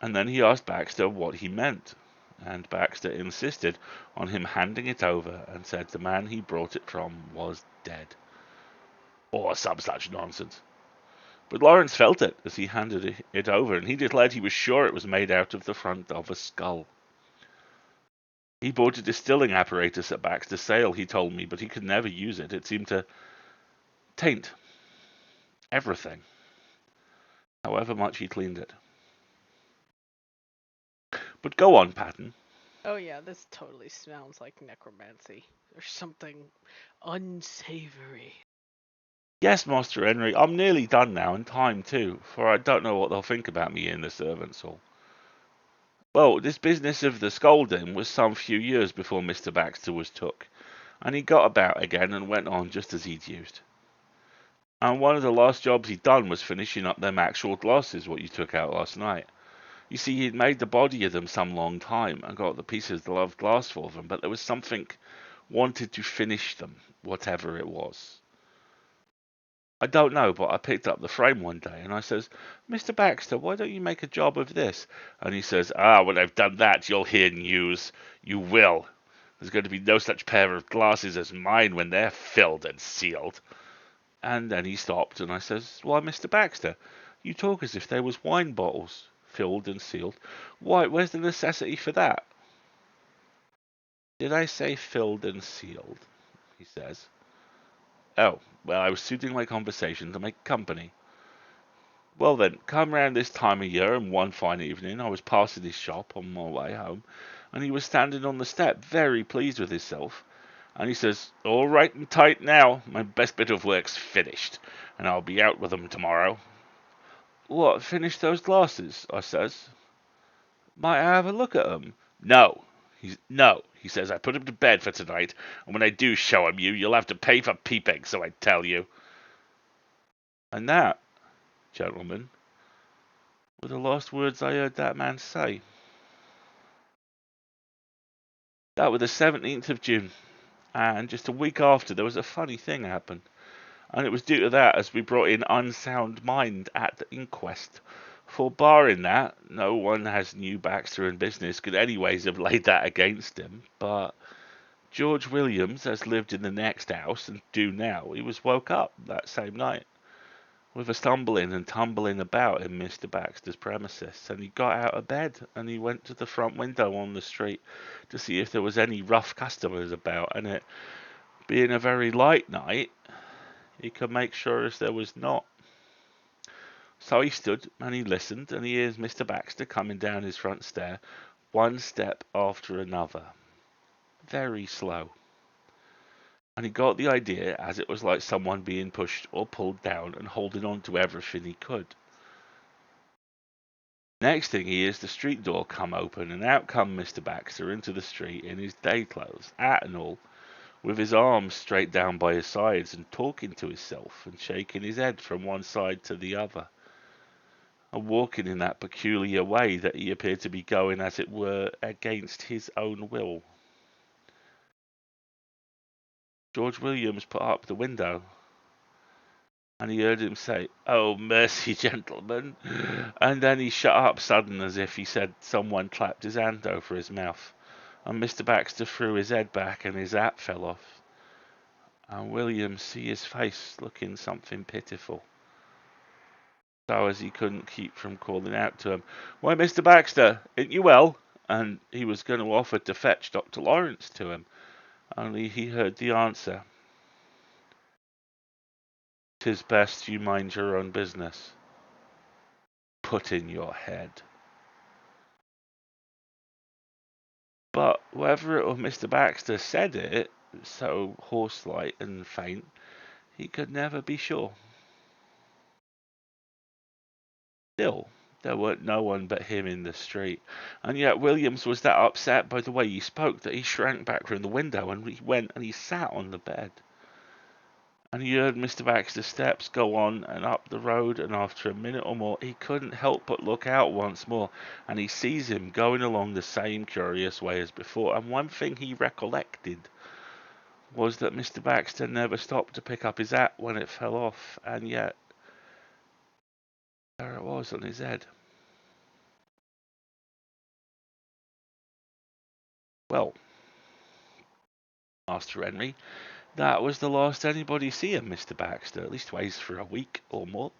And then he asked Baxter what he meant, and Baxter insisted on him handing it over and said the man he brought it from was dead. Or some such nonsense. But Lawrence felt it as he handed it over, and he declared he was sure it was made out of the front of a skull. He bought a distilling apparatus at Baxter's sale, he told me, but he could never use it. It seemed to taint everything, however much he cleaned it. But go on, Patton. Oh yeah, this totally sounds like necromancy. There's something unsavory. Yes, Master Henry, I'm nearly done now, and time too, for I don't know what they'll think about me in the servants' hall. Well, this business of the scolding was some few years before Mr. Baxter was took, and he got about again and went on just as he'd used. And one of the last jobs he'd done was finishing up them actual glasses what you took out last night. You see, he'd made the body of them some long time and got the pieces of glass for them, but there was something wanted to finish them, whatever it was. I don't know, but I picked up the frame one day and I says, "Mr. Baxter, why don't you make a job of this?" And he says, "When I've done that, you'll hear news. You will. There's going to be no such pair of glasses as mine when they're filled and sealed." And then he stopped and I says, "Why, Mr. Baxter, you talk as if they was wine bottles, filled and sealed. Why, where's the necessity for that?" "Did I say filled and sealed?" he says. "Oh, well, I was suiting my conversation to make company. Well then, come round this time of year, and one fine evening I was passing his shop on my way home, and he was standing on the step, very pleased with himself, and he says, 'All right and tight now, my best bit of work's finished, and I'll be out with 'em tomorrow.' 'What, finished those glasses?' I says. 'Might I have a look at 'em?' 'No,' he says, 'I put 'em to bed for tonight, and when I do show 'em you, you'll have to pay for peeping, so I tell you.' And that, gentlemen, were the last words I heard that man say. That was the 17th of June, and just a week after there was a funny thing happen, and it was due to that as we brought in unsound mind at the inquest. For barring that, no one as knew Baxter in business could anyways have laid that against him, but George Williams, as lived in the next house and do now, he was woke up that same night with a stumbling and tumbling about in Mr. Baxter's premises, and he got out of bed and he went to the front window on the street to see if there was any rough customers about, and it being a very light night, he could make sure as there was not. So he stood and he listened, and he hears Mr. Baxter coming down his front stair, one step after another, very slow. And he got the idea as it was like someone being pushed or pulled down and holding on to everything he could. Next thing he hears the street door come open, and out come Mr. Baxter into the street in his day clothes, hat and all, with his arms straight down by his sides, and talking to himself, and shaking his head from one side to the other, and walking in that peculiar way that he appeared to be going, as it were, against his own will. George Williams put up the window, and he heard him say, "Oh, mercy, gentlemen," and then he shut up sudden, as if he said someone clapped his hand over his mouth, and Mr. Baxter threw his head back, and his hat fell off, and Williams see his face looking something pitiful, so as he couldn't keep from calling out to him, "Why, Mr. Baxter, ain't you well?" And he was going to offer to fetch Dr. Lawrence to him, only he heard the answer, "'Tis best you mind your own business. Put in your head." But whether it was Mr. Baxter said it so hoarse-like and faint, he could never be sure. Still, there weren't no one but him in the street, and yet Williams was that upset by the way he spoke that he shrank back from the window, and he went and he sat on the bed. And he heard Mr. Baxter's steps go on and up the road, and after a minute or more he couldn't help but look out once more, and he sees him going along the same curious way as before, and one thing he recollected was that Mr. Baxter never stopped to pick up his hat when it fell off, and yet there it was on his head. Well, Master Henry, that was the last anybody see of Mr. Baxter, at leastways for a week or more.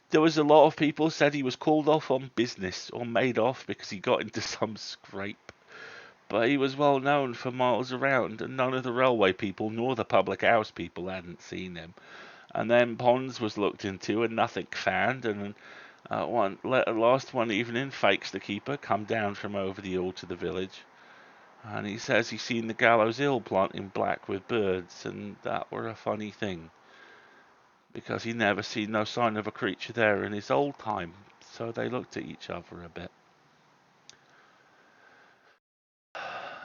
There was a lot of people said he was called off on business, or made off because he got into some scrape. But he was well known for miles around, and none of the railway people nor the public house people hadn't seen him. And then ponds was looked into, and nothing found, and last one evening, Fakes the keeper come down from over the hill to the village, and he says he seen the gallows hill planting black with birds, and that were a funny thing, because he never seen no sign of a creature there in his old time. So they looked at each other a bit.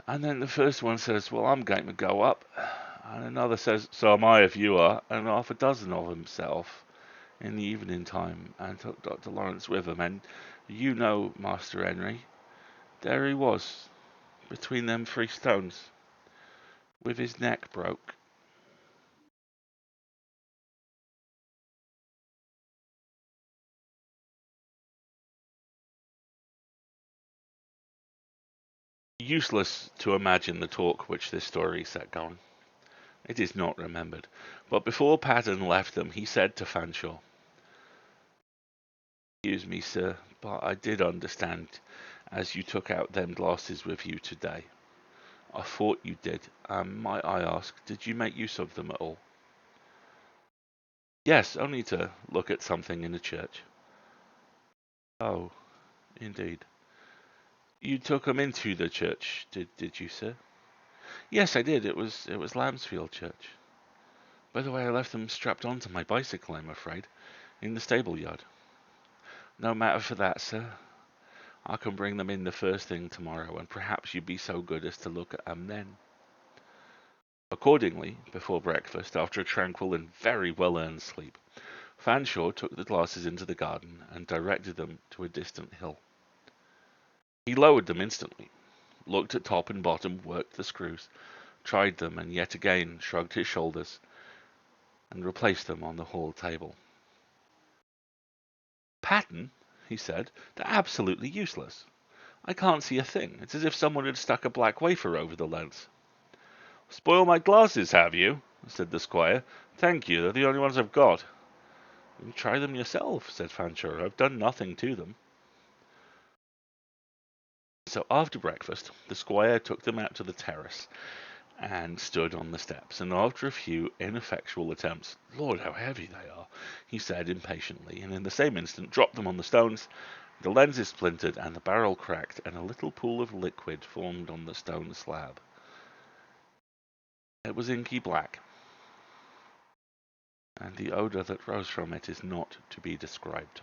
And then the first one says, "Well, I'm going to go up." And another says, "So am I if you are," and half a dozen of himself in the evening time, and took Dr. Lawrence with him. And you know, Master Henry, there he was, between them three stones, with his neck broke. Useless to imagine the talk which this story set going. It is not remembered. But before Paddon left them, he said to Fanshawe, "Excuse me, sir, but I did understand as you took out them glasses with you today. I thought you did. Might I ask, did you make use of them at all?" "Yes, only to look at something in the church." "Oh, indeed. You took 'em into the church, did you, sir?" "Yes, I did. It was Lambsfield Church. By the way, I left them strapped onto my bicycle, I'm afraid, in the stable yard." "No matter for that, sir. I can bring them in the first thing tomorrow, and perhaps you'd be so good as to look at 'em then." Accordingly, before breakfast, after a tranquil and very well-earned sleep, Fanshawe took the glasses into the garden and directed them to a distant hill. He lowered them instantly, looked at top and bottom, worked the screws, tried them, and yet again shrugged his shoulders and replaced them on the hall table. "Pattern," he said, "they're absolutely useless. I can't see a thing. It's as if someone had stuck a black wafer over the lens." "Spoil my glasses, have you?" said the squire. "Thank you, they're the only ones I've got." "Try them yourself," said Fanshawe. "I've done nothing to them." So after breakfast, the squire took them out to the terrace, and stood on the steps, and after a few ineffectual attempts, "Lord, how heavy they are," he said impatiently, and in the same instant dropped them on the stones. The lenses splintered, and the barrel cracked, and a little pool of liquid formed on the stone slab. It was inky black, and the odour that rose from it is not to be described.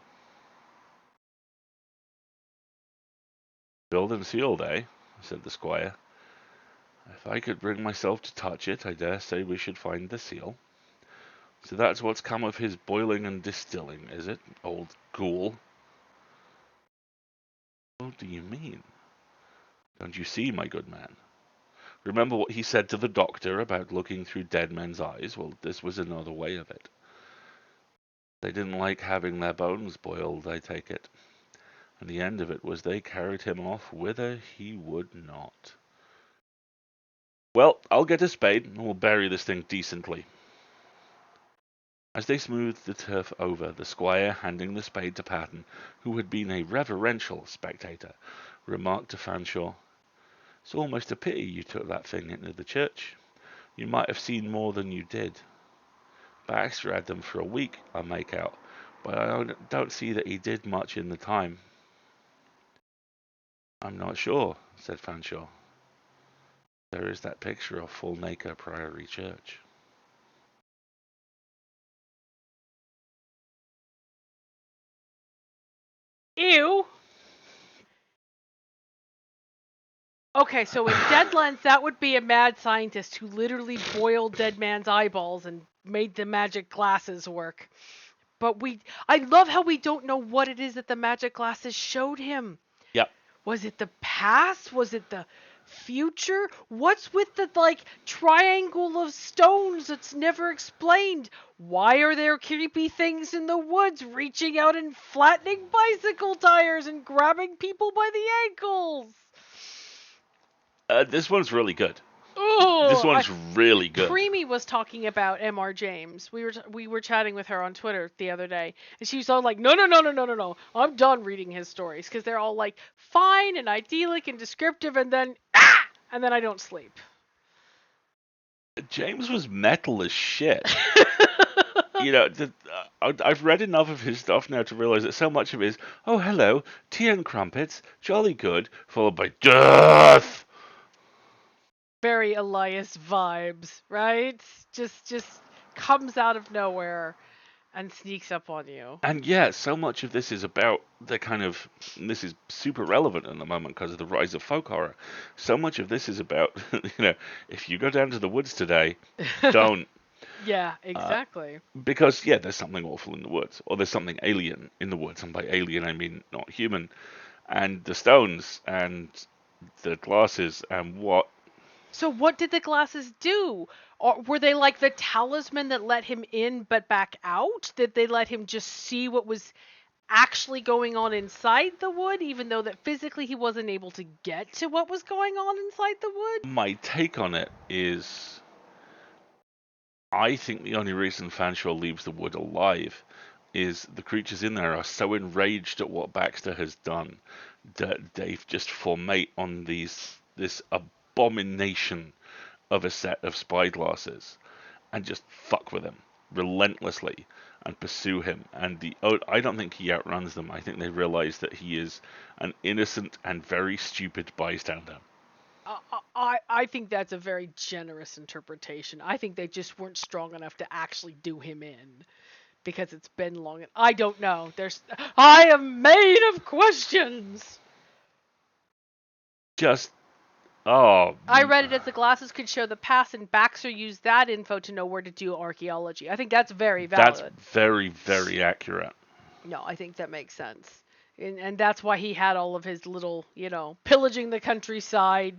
Build and sealed, eh? Said the squire. If I could bring myself to touch it, I dare say we should find the seal. So that's what's come of his boiling and distilling, is it, old ghoul? What do you mean? Don't you see, my good man? Remember what he said to the doctor about looking through dead men's eyes? Well, this was another way of it. They didn't like having their bones boiled, I take it. And the end of it was they carried him off whither he would not. Well, I'll get a spade and we'll bury this thing decently. As they smoothed the turf over, the squire, handing the spade to Patton, who had been a reverential spectator, remarked to Fanshawe, "It's almost a pity you took that thing into the church. You might have seen more than you did. Baxter had them for a week, I make out, but I don't see that he did much in the time." "I'm not sure," said Fanshawe. "There is that picture of Fulnaker Priory Church." Ew. Okay, so in Deadlands, that would be a mad scientist who literally boiled dead man's eyeballs and made the magic glasses work. But I love how we don't know what it is that the magic glasses showed him. Yep. Was it the past? Was it the future? What's with the triangle of stones that's never explained? Why are there creepy things in the woods reaching out and flattening bicycle tires and grabbing people by the ankles? This one's really good. This Oh, one's really good. Preemie was talking about Mr. James. We were chatting with her on Twitter the other day, and she was all like, "No, no, no, no, no, no, no! I'm done reading his stories because they're all like fine and idyllic and descriptive, and then I don't sleep." James was metal as shit. I've read enough of his stuff now to realize that so much of it is, "Oh, hello, tea and crumpets, jolly good," followed by death. Very Elias vibes, right? Just comes out of nowhere and sneaks up on you. And yeah, so much of this is about this is super relevant at the moment because of the rise of folk horror. So much of this is about, if you go down to the woods today, don't. Yeah, exactly. Because, yeah, there's something awful in the woods, or there's something alien in the woods, and by alien I mean not human. And the stones, and the glasses, and what. So what did the glasses do? Or were they like the talisman that let him in but back out? Did they let him just see what was actually going on inside the wood, even though that physically he wasn't able to get to what was going on inside the wood? My take on it is, I think the only reason Fanshawe leaves the wood alive is the creatures in there are so enraged at what Baxter has done that they've just formate on this abomination of a set of spyglasses and just fuck with him relentlessly and pursue him. And I don't think he outruns them. I think they realize that he is an innocent and very stupid bystander. I think that's a very generous interpretation. I think they just weren't strong enough to actually do him in because it's been long. I don't know. I am made of questions. Just oh, I read it as the glasses could show the past, and Baxter used that info to know where to do archaeology. I think that's very that's valid. very, very accurate. No, I think that makes sense. And that's why he had all of his little, pillaging the countryside,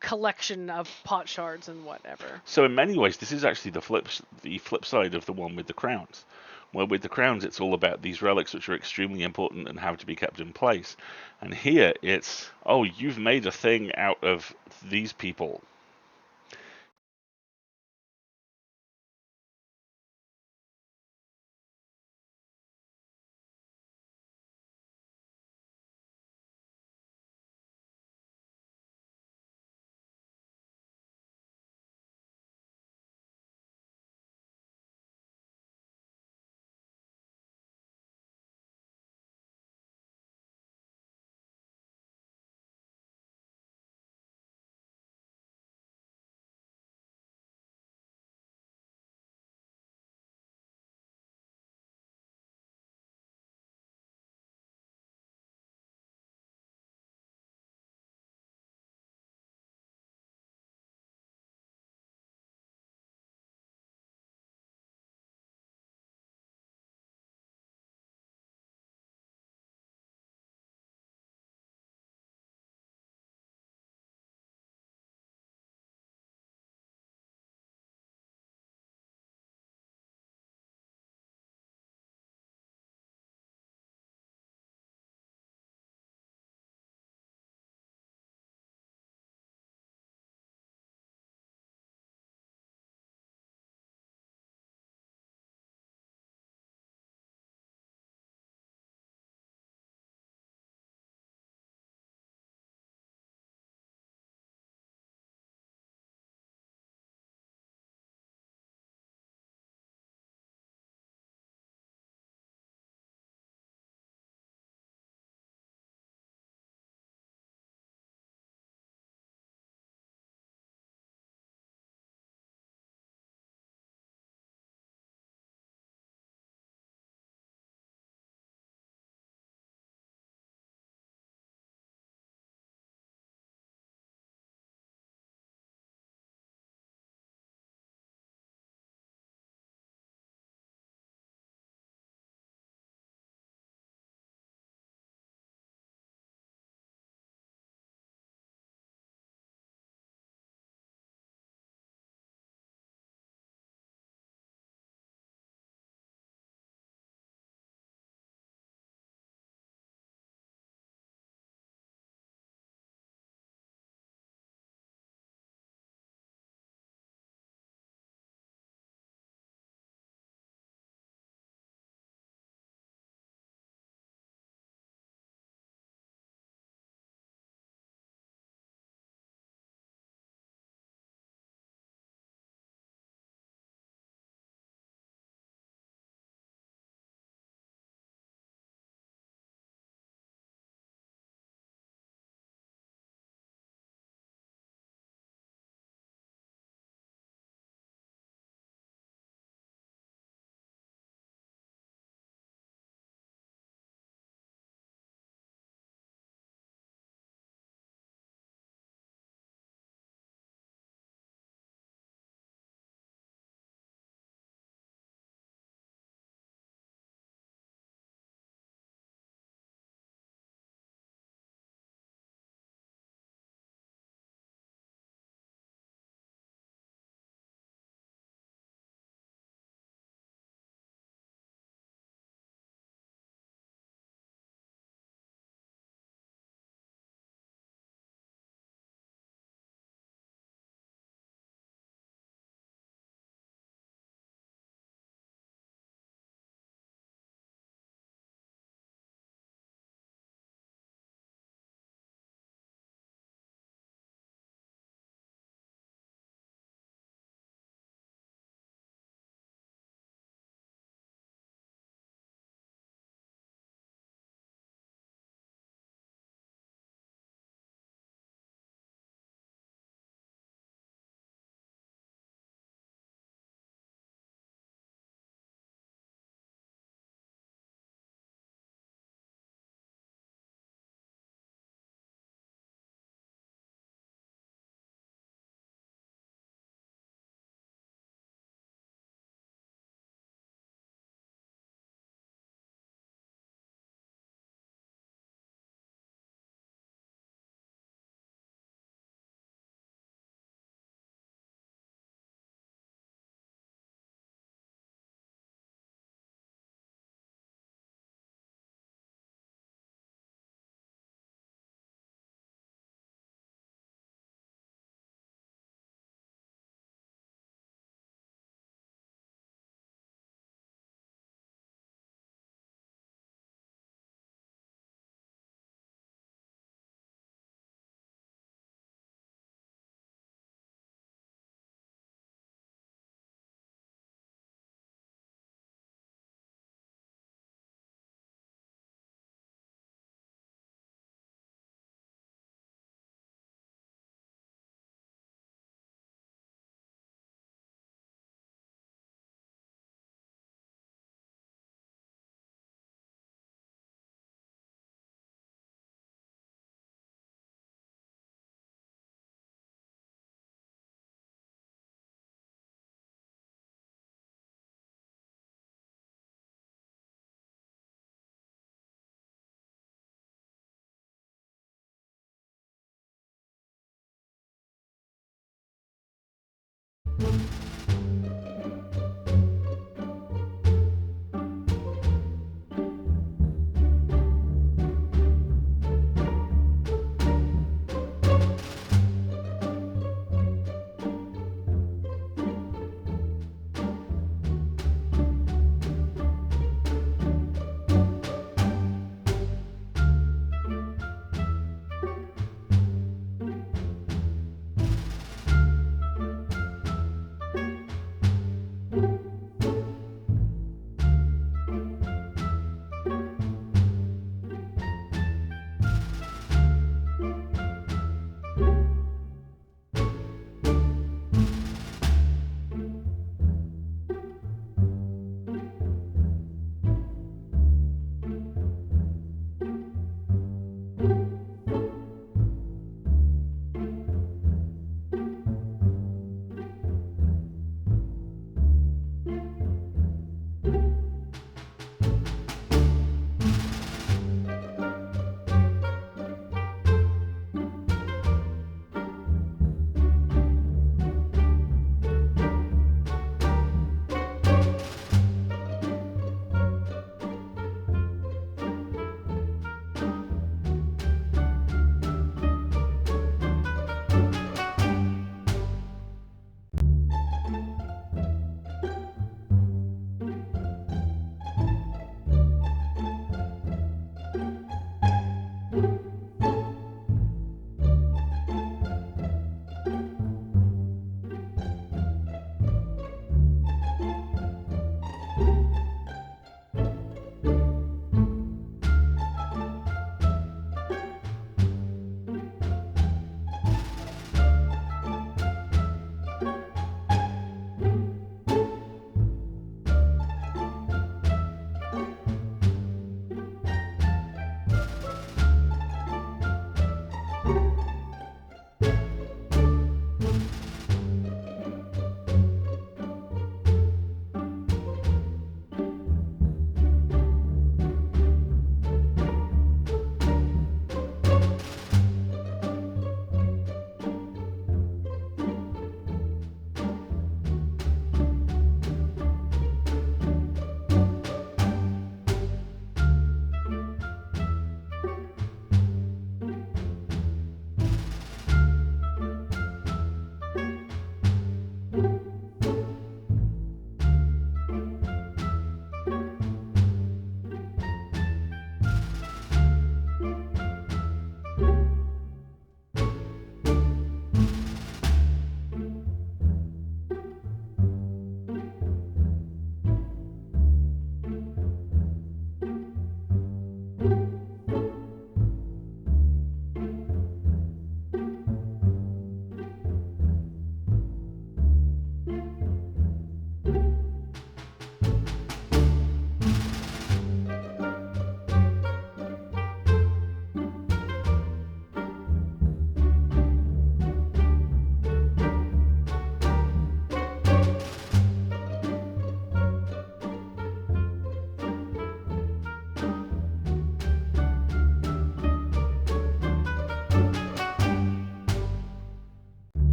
collection of pot shards and whatever. So in many ways, this is actually the flip side of the one with the crowns. Where with the crowns, it's all about these relics which are extremely important and have to be kept in place. And here, it's, oh, you've made a thing out of these people.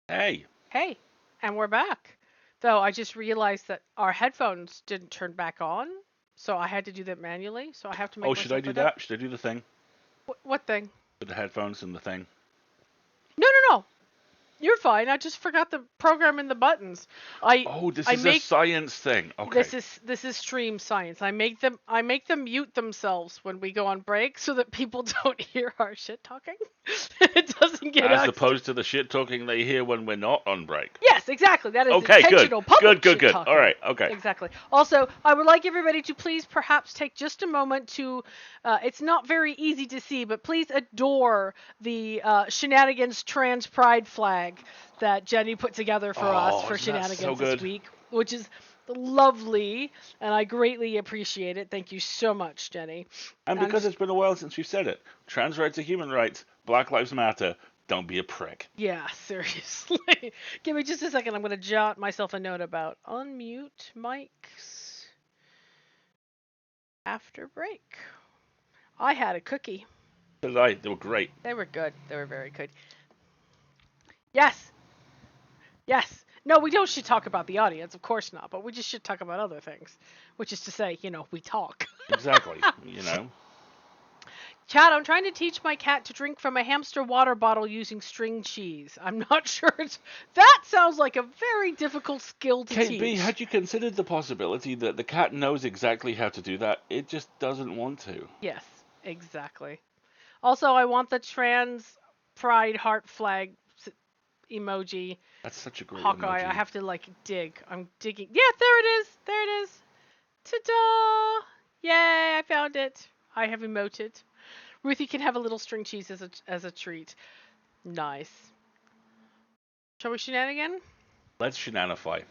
Hey. Hey, and we're back. Though I just realized that our headphones didn't turn back on, so I had to do that manually. So I have to Oh, make should I myself do a dev. that? Should I do the thing What thing? with the headphones and the thing? No, no, no. You're fine. I just forgot the program in the buttons. I Oh, this I is a make science thing. Okay. this is stream science. I make them mute themselves when we go on break so that people don't hear our shit talking. It doesn't get As us. opposed to the shit talking they hear when we're not on break. Yes, exactly. That is Okay, good. intentional public Good, shit good. talking. All right, okay. Exactly. Also, I would like everybody to please perhaps take just a moment to, it's not very easy to see, but please adore the Shenanigans Trans Pride flag that Jenny put together for us Oh, for isn't that so Shenanigans this good? week, which is lovely, and I greatly appreciate it. Thank you so much, Jenny. And And because it's been a while since we've said it, trans rights are human rights, Black Lives Matter, don't be a prick. yeah, seriously. Give me just a second. I'm going to jot myself a note about unmute mics after break. I had a cookie. So did I. They were great. They were good. They were very good. Yes. Yes. No, we don't should talk about the audience, of course not, but we just should talk about other things, which is to say, we talk. Exactly. You know. Chad, I'm trying to teach my cat to drink from a hamster water bottle using string cheese. I'm not sure that sounds like a very difficult skill to KB, teach. had you considered the possibility that the cat knows exactly how to do that? It just doesn't want to. Yes, exactly. Also, I want the trans pride heart flag emoji. That's such a great Hawkeye. emoji. I have to dig. I'm digging. Yeah, there it is. There it is. Ta-da! Yay! I found it. I have emoted. Ruthie can have a little string cheese as a treat. Nice. Shall we shenanigan? Let's shenanify. Okay,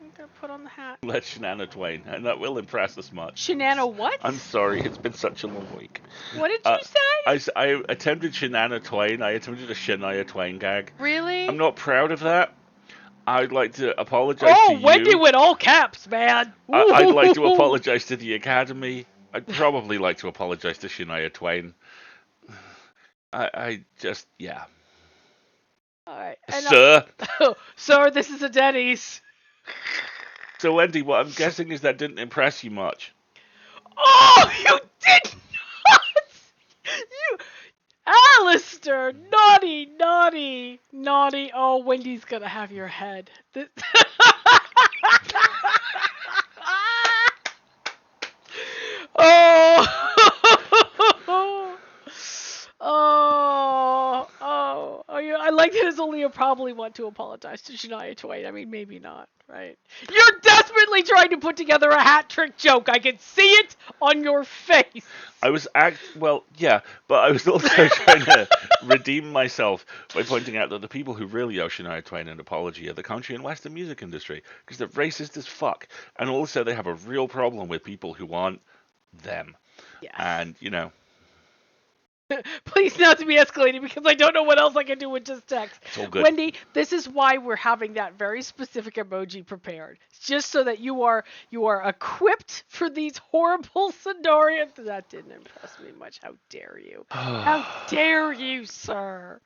I'm gonna put on the hat. Let's shenana twain, and that will impress us much. Shenana what? I'm sorry, it's been such a long week. What did you say? I attempted shenana twain. I attempted a Shania Twain gag. Really? I'm not proud of that. I'd like to apologize to you. Wendy with all caps, man. I'd like to apologize to the Academy. I'd probably like to apologize to Shania Twain. I just, yeah. All right. Sir. Sir, this is a Denny's. So, Wendy, what I'm guessing is that didn't impress you much. Oh, you did not! You... Alasdair! Naughty, naughty, naughty. Oh, Wendy's gonna have your head. Oh! Oh, oh, I like that Azulia probably want to apologize to Shania Twain. I mean, maybe not, right? You're desperately trying to put together a hat trick joke. I can see it on your face. I was well, yeah, but I was also trying to redeem myself by pointing out that the people who really owe Shania Twain an apology are the country and western music industry, because they're racist as fuck, and also they have a real problem with people who aren't them. Yes. And Please not to be escalated because I don't know what else I can do with just text. it's all good. Wendy, this is why we're having that very specific emoji prepared. Just so that you are equipped for these horrible scenarios. That didn't impress me much. How dare you? How dare you, sir?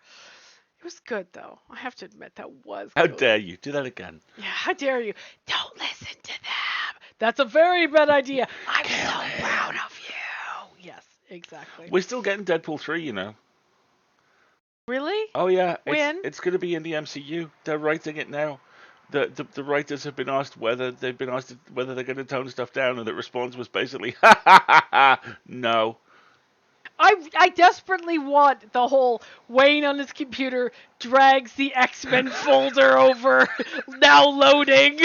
It was good though. I have to admit that was How good. dare you? Do that again. Yeah, how dare you? Don't listen to them. That's a very bad idea. I'm so proud of you. Yes. Exactly. We're still getting Deadpool 3, Really? Oh yeah, When? it's going to be in the MCU. They're writing it now. The writers have been asked whether they're going to tone stuff down, and the response was basically, ha ha ha ha, no. I desperately want the whole Wayne on his computer drags the X-Men folder over, now loading.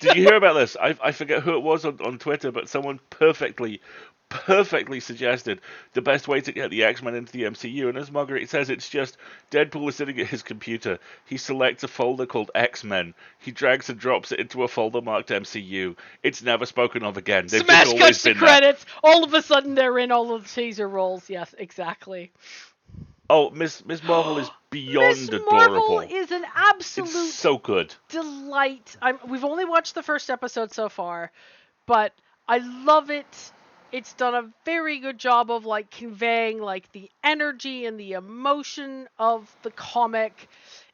Did you hear about this? I forget who it was on Twitter, but someone perfectly suggested the best way to get the X-Men into the MCU, and as Marguerite says, it's just Deadpool is sitting at his computer, he selects a folder called X-Men, he drags and drops it into a folder marked MCU, it's never spoken of again. They've Smash just cuts always to been credits, all of a sudden they're in all of the teaser roles. Yes, exactly. Oh, Miss Marvel is beyond Miss adorable. Marvel is an absolute It's so good. delight. We've only watched the first episode so far, but I love it. It's done a very good job of like conveying like the energy and the emotion of the comic.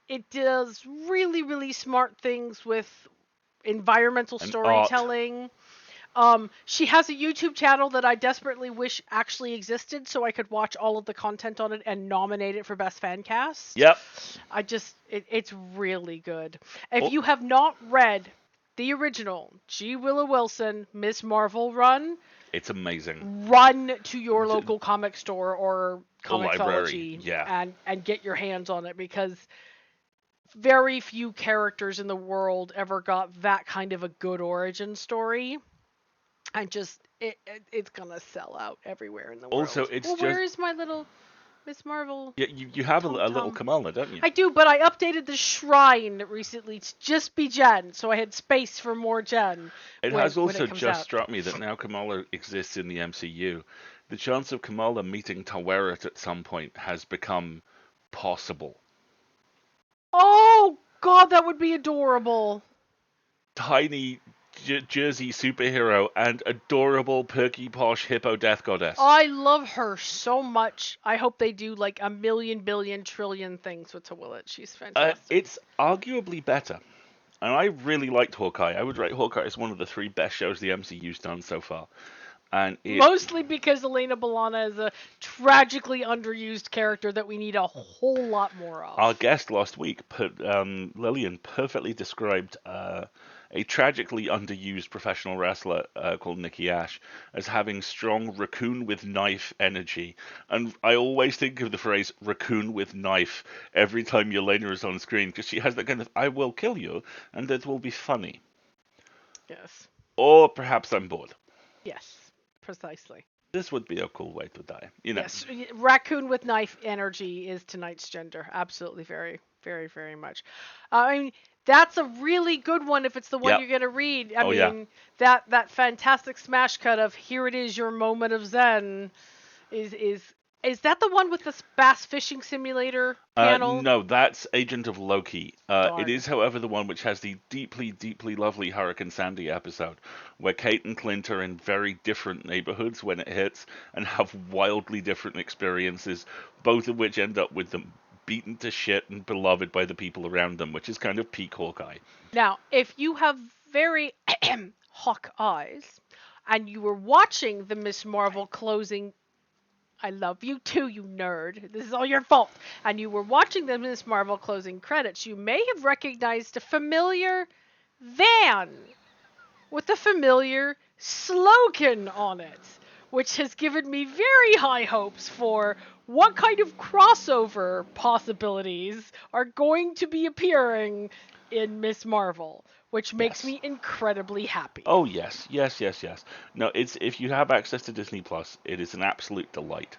It does really, really smart things with environmental And storytelling. She has a YouTube channel that I desperately wish actually existed so I could watch all of the content on it and nominate it for Best Fan Cast. Yep. It's really good. If you have not read the original G. Willow Wilson Miss Marvel run, it's amazing. run to your local comic store or library, Comixology yeah. and get your hands on it, because very few characters in the world ever got that kind of a good origin story. And just it's gonna sell out everywhere in the world. Also, it's just where is my little Miss Marvel? Yeah, you have a little Tom. Kamala, don't you? I do, but I updated the shrine recently to just be Jen, so I had space for more Jen. It when, has also when it just out. struck me that now Kamala exists in the MCU, the chance of Kamala meeting Taweret at some point has become possible. Oh God, that would be adorable. Tiny Jersey superhero and adorable perky posh hippo death goddess. I love her so much. I hope they do like a million, billion, trillion things with Tawillet. She's fantastic. It's arguably better. And I really liked Hawkeye. I would rate Hawkeye as one of the 3 best shows the MCU's done so far. And mostly because Elena Belana is a tragically underused character that we need a whole lot more of. Our guest last week, Lillian, perfectly described a tragically underused professional wrestler called Nikki Ash as having strong raccoon with knife energy. And I always think of the phrase raccoon with knife every time Yelena is on screen, because she has that kind of I will kill you and it will be funny. Yes. Or perhaps I'm bored. Yes, precisely. This would be a cool way to die. Yes, raccoon with knife energy is tonight's gender. Absolutely, very, very, very much. I mean, that's a really good one if it's the one you're going to read. I mean, that fantastic smash cut of "Here it is, your moment of zen," is that the one with the bass fishing simulator panel? No, that's Agent of Loki. It is, however, the one which has the deeply, deeply lovely Hurricane Sandy episode, where Kate and Clint are in very different neighborhoods when it hits and have wildly different experiences, both of which end up with them beaten to shit and beloved by the people around them, which is kind of peak Hawkeye. Now, if you have very hawk eyes and you were watching the Miss Marvel closing, I love you too, you nerd. This is all your fault. And you were watching the Miss Marvel closing credits, you may have recognized a familiar van with a familiar slogan on it, which has given me very high hopes for what kind of crossover possibilities are going to be appearing in Miss Marvel, which makes Yes. me incredibly happy. Oh yes, yes, yes, yes. No, it's if you have access to Disney Plus, it is an absolute delight,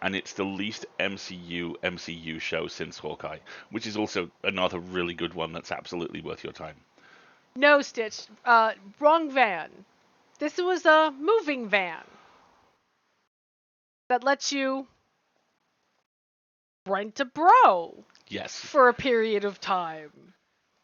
and it's the least MCU show since Hawkeye, which is also another really good one that's absolutely worth your time. No, Stitch. Wrong van. This was a moving van that lets you rent a bro Yes, for a period of time.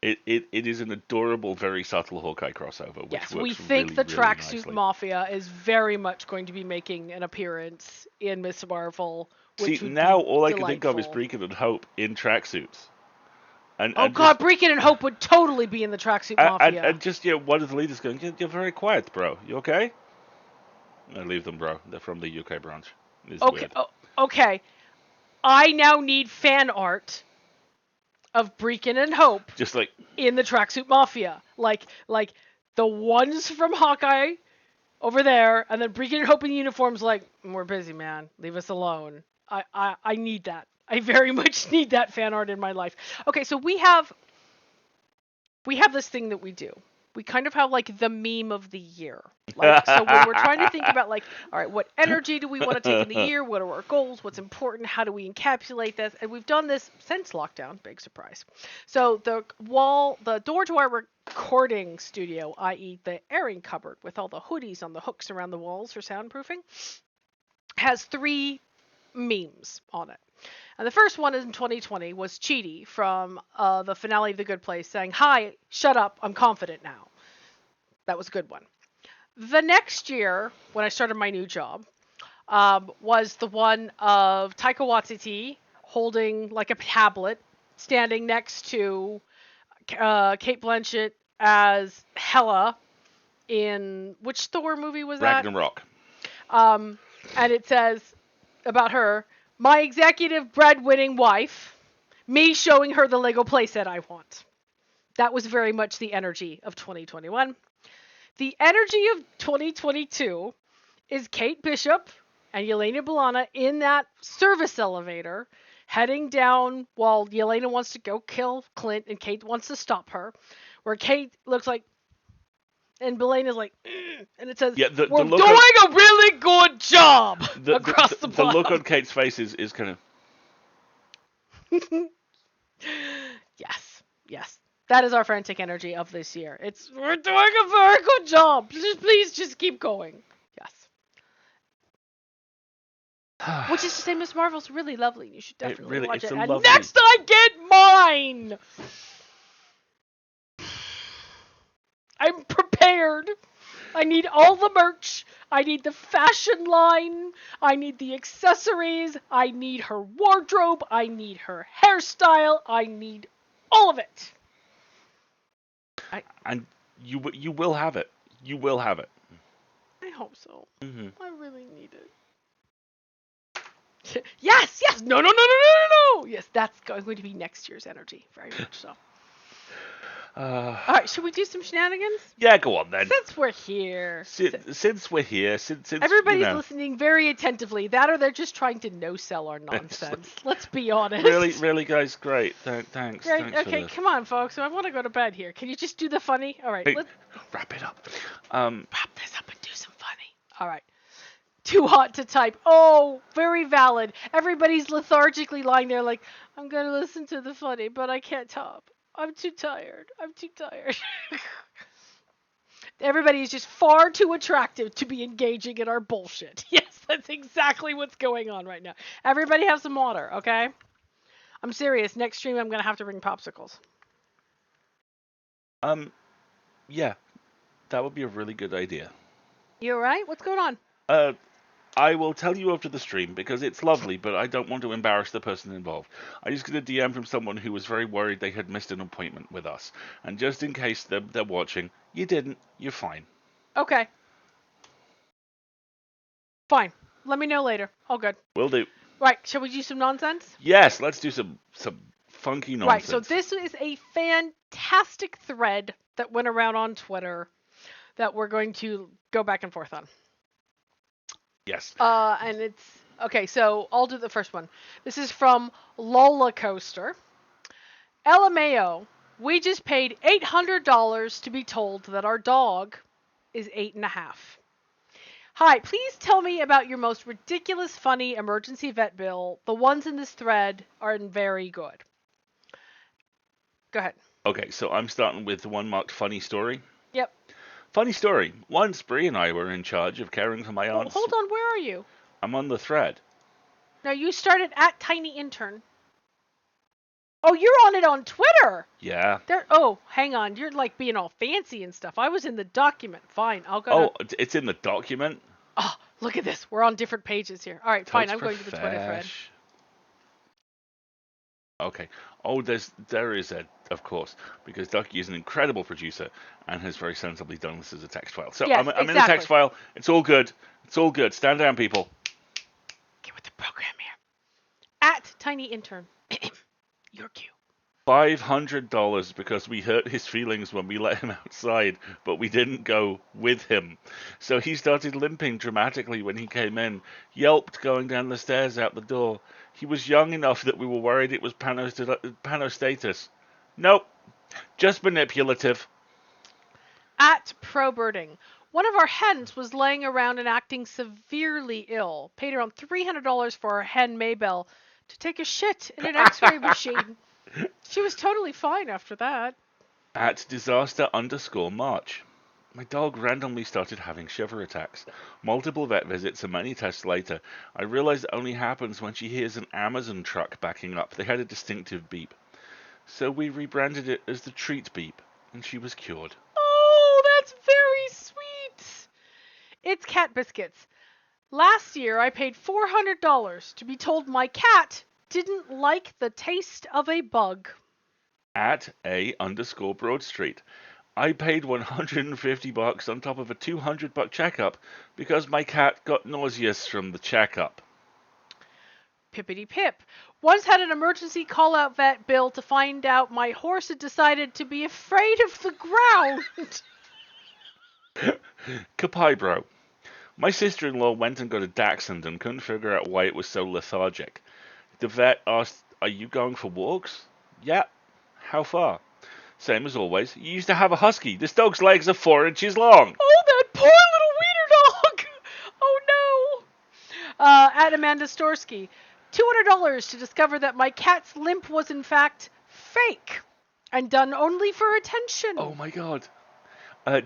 it is an adorable, very subtle Hawkeye crossover, which Yes, we works think really, the really Tracksuit nicely. Mafia is very much going to be making an appearance in Miss Marvel, See, which would now be all I can think of is delightful. Brecon and Hope in tracksuits, Oh and God, just Brecon and Hope would totally be in the Tracksuit Mafia. and just one of the leaders going, you're very quiet, bro. You okay? I leave them, bro. They're from the UK branch. It's Okay, weird. okay. I now need fan art of Brecon and Hope Just like in the Tracksuit Mafia, like the ones from Hawkeye over there, and then Brecon and Hope in uniforms. Like, we're busy, man. Leave us alone. I need that. I very much need that fan art in my life. Okay, so we have this thing that we do. We kind of have like the meme of the year. Like, so when we're trying to think about like, all right, what energy do we want to take in the year? What are our goals? What's important? How do we encapsulate this? And we've done this since lockdown. Big surprise. So the door to our recording studio, i.e. the airing cupboard with all the hoodies on the hooks around the walls for soundproofing, has 3 memes on it. And the first one in 2020 was Chidi from the finale of The Good Place saying, "Hi, shut up, I'm confident now." That was a good one. The next year, when I started my new job, was the one of Taika Waititi holding like a tablet, standing next to Kate Blanchett as Hela in which Thor movie was that? Ragnarok. And it says about her, "My executive breadwinning wife, me showing her the Lego playset I want." That was very much the energy of 2021. The energy of 2022 is Kate Bishop and Yelena Belana in that service elevator heading down while Yelena wants to go kill Clint and Kate wants to stop her. Where Kate looks like, and Belena's like, and it says, Yeah, "We're doing a really good job" across the the look on bottom. Kate's face is kind of Yes, yes. That is our frantic energy of this year. It's we're doing a very good job. Please just keep going. Yes. Which is to say, Miss Marvel's really lovely. You should definitely watch it's it. a And lovely. next I get mine. I'm prepared. I need all the merch. I need the fashion line. I need the accessories. I need her wardrobe. I need her hairstyle. I need all of it. And you will have it. You will have it. I hope so. Hmm. I really need it. Yes, yes. No, no, no, no, no, no, no. Yes, that's going to be next year's energy. Very much so. All right, should we do some shenanigans? Yeah, go on then. Since we're here. Since we're here, since Everybody's listening very attentively. That or they're just trying to no-sell our nonsense. Let's be honest. really, guys, great. Thanks. Great. Thanks for Okay, this. come on, folks. I want to go to bed here. Can you just do the funny? All right, Hey, let's wrap it up. wrap this up and do some funny. All right. Too hot to type. Oh, very valid. Everybody's lethargically lying there like, "I'm going to listen to the funny, but I can't type. I'm too tired. I'm too tired." Everybody is just far too attractive to be engaging in our bullshit. Yes, that's exactly what's going on right now. Everybody have some water, okay? I'm serious. Next stream, I'm going to have to bring popsicles. Yeah, that would be a really good idea. You alright? What's going on? I will tell you after the stream because it's lovely, but I don't want to embarrass the person involved. I just got a DM from someone who was very worried they had missed an appointment with us. And just in case they're watching, you didn't. You're fine. Okay. Fine. Let me know later. All good. Will do. Right, shall we do some nonsense? Yes, let's do some funky nonsense. Right, so this is a fantastic thread that went around on Twitter that we're going to go back and forth on. Yes. And it's okay. So I'll do the first one. This is from Lola Coaster. LMAO, we just paid $800 to be told that our dog is 8.5. Hi, please tell me about your most ridiculous, funny emergency vet bill. The ones in this thread are very good. Go ahead. Okay, so I'm starting with the one marked funny story. Yep. Funny story. Once Bree and I were in charge of caring for my aunt's... Hold on, where are you? I'm on the thread. No, you started at Tiny Intern. Oh, you're on it on Twitter. Yeah. Oh, hang on. You're like being all fancy and stuff. I was in the document. Fine, I'll go. Oh, it's in the document? Oh, look at this. We're on different pages here. All right, fine. I'm going to the Twitter thread. Okay. Oh, there is a, of course, because Ducky is an incredible producer and has very sensibly done this as a text file. So yes, I'm in the text file. It's all good. It's all good. Stand down, people. Get with the program here. At Tiny Intern. Your cue. $500 because we hurt his feelings when we let him outside, but we didn't go with him. So he started limping dramatically when he came in, yelped going down the stairs out the door. He was young enough that we were worried it was panostatus. Nope, just manipulative. At Pro Birding. One of our hens was laying around and acting severely ill. Paid around $300 for our hen Maybelle to take a shit in an x-ray machine. She was totally fine after that. At disaster_March. My dog randomly started having shiver attacks. Multiple vet visits and many tests later, I realized it only happens when she hears an Amazon truck backing up. They had a distinctive beep. So we rebranded it as the treat beep, and she was cured. Oh, that's very sweet. It's Cat Biscuits. Last year, I paid $400 to be told my cat didn't like the taste of a bug. At _Broad Street. I paid $150 on top of a $200 checkup because my cat got nauseous from the checkup. Pippity pip. Once had an emergency call-out vet bill to find out my horse had decided to be afraid of the ground. Kapibro. My sister-in-law went and got a dachshund and couldn't figure out why it was so lethargic. The vet asked, "Are you going for walks?" "Yeah." "How far?" "Same as always. You used to have a husky. This dog's legs are 4 inches long." Oh, that poor little wiener dog. Oh, no. At Amanda Storsky. $200 to discover that my cat's limp was in fact fake and done only for attention. Oh my god.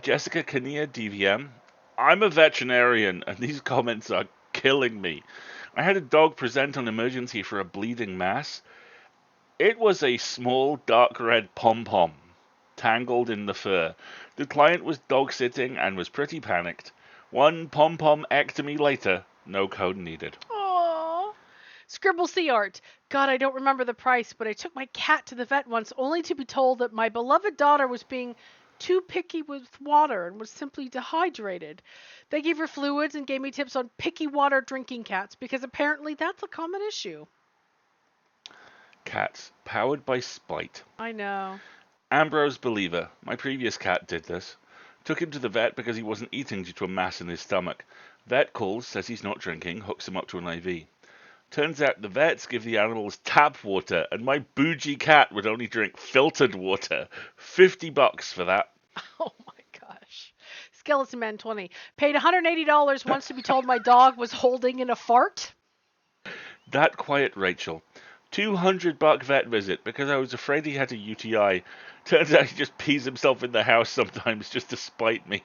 Jessica Kania DVM. I'm a veterinarian and these comments are killing me. I had a dog present on emergency for a bleeding mass. It was a small dark red pom-pom tangled in the fur. The client was dog sitting and was pretty panicked. One pom-pom ectomy later, no code needed. Aww. Scribble Sea Art. God, I don't remember the price, but I took my cat to the vet once only to be told that my beloved daughter was being too picky with water and was simply dehydrated. They gave her fluids and gave me tips on picky water drinking cats because apparently that's a common issue. Cats, powered by spite. I know. Ambrose Believer, my previous cat, did this. Took him to the vet because he wasn't eating due to a mass in his stomach. Vet calls, says he's not drinking, hooks him up to an IV. Turns out the vets give the animals tap water, and my bougie cat would only drink filtered water. $50 for that. Oh my gosh. Skeleton Man 20. Paid $180 once to be told my dog was holding in a fart. That quiet Rachel. $200 vet visit because I was afraid he had a UTI. Turns out he just pees himself in the house sometimes just to spite me.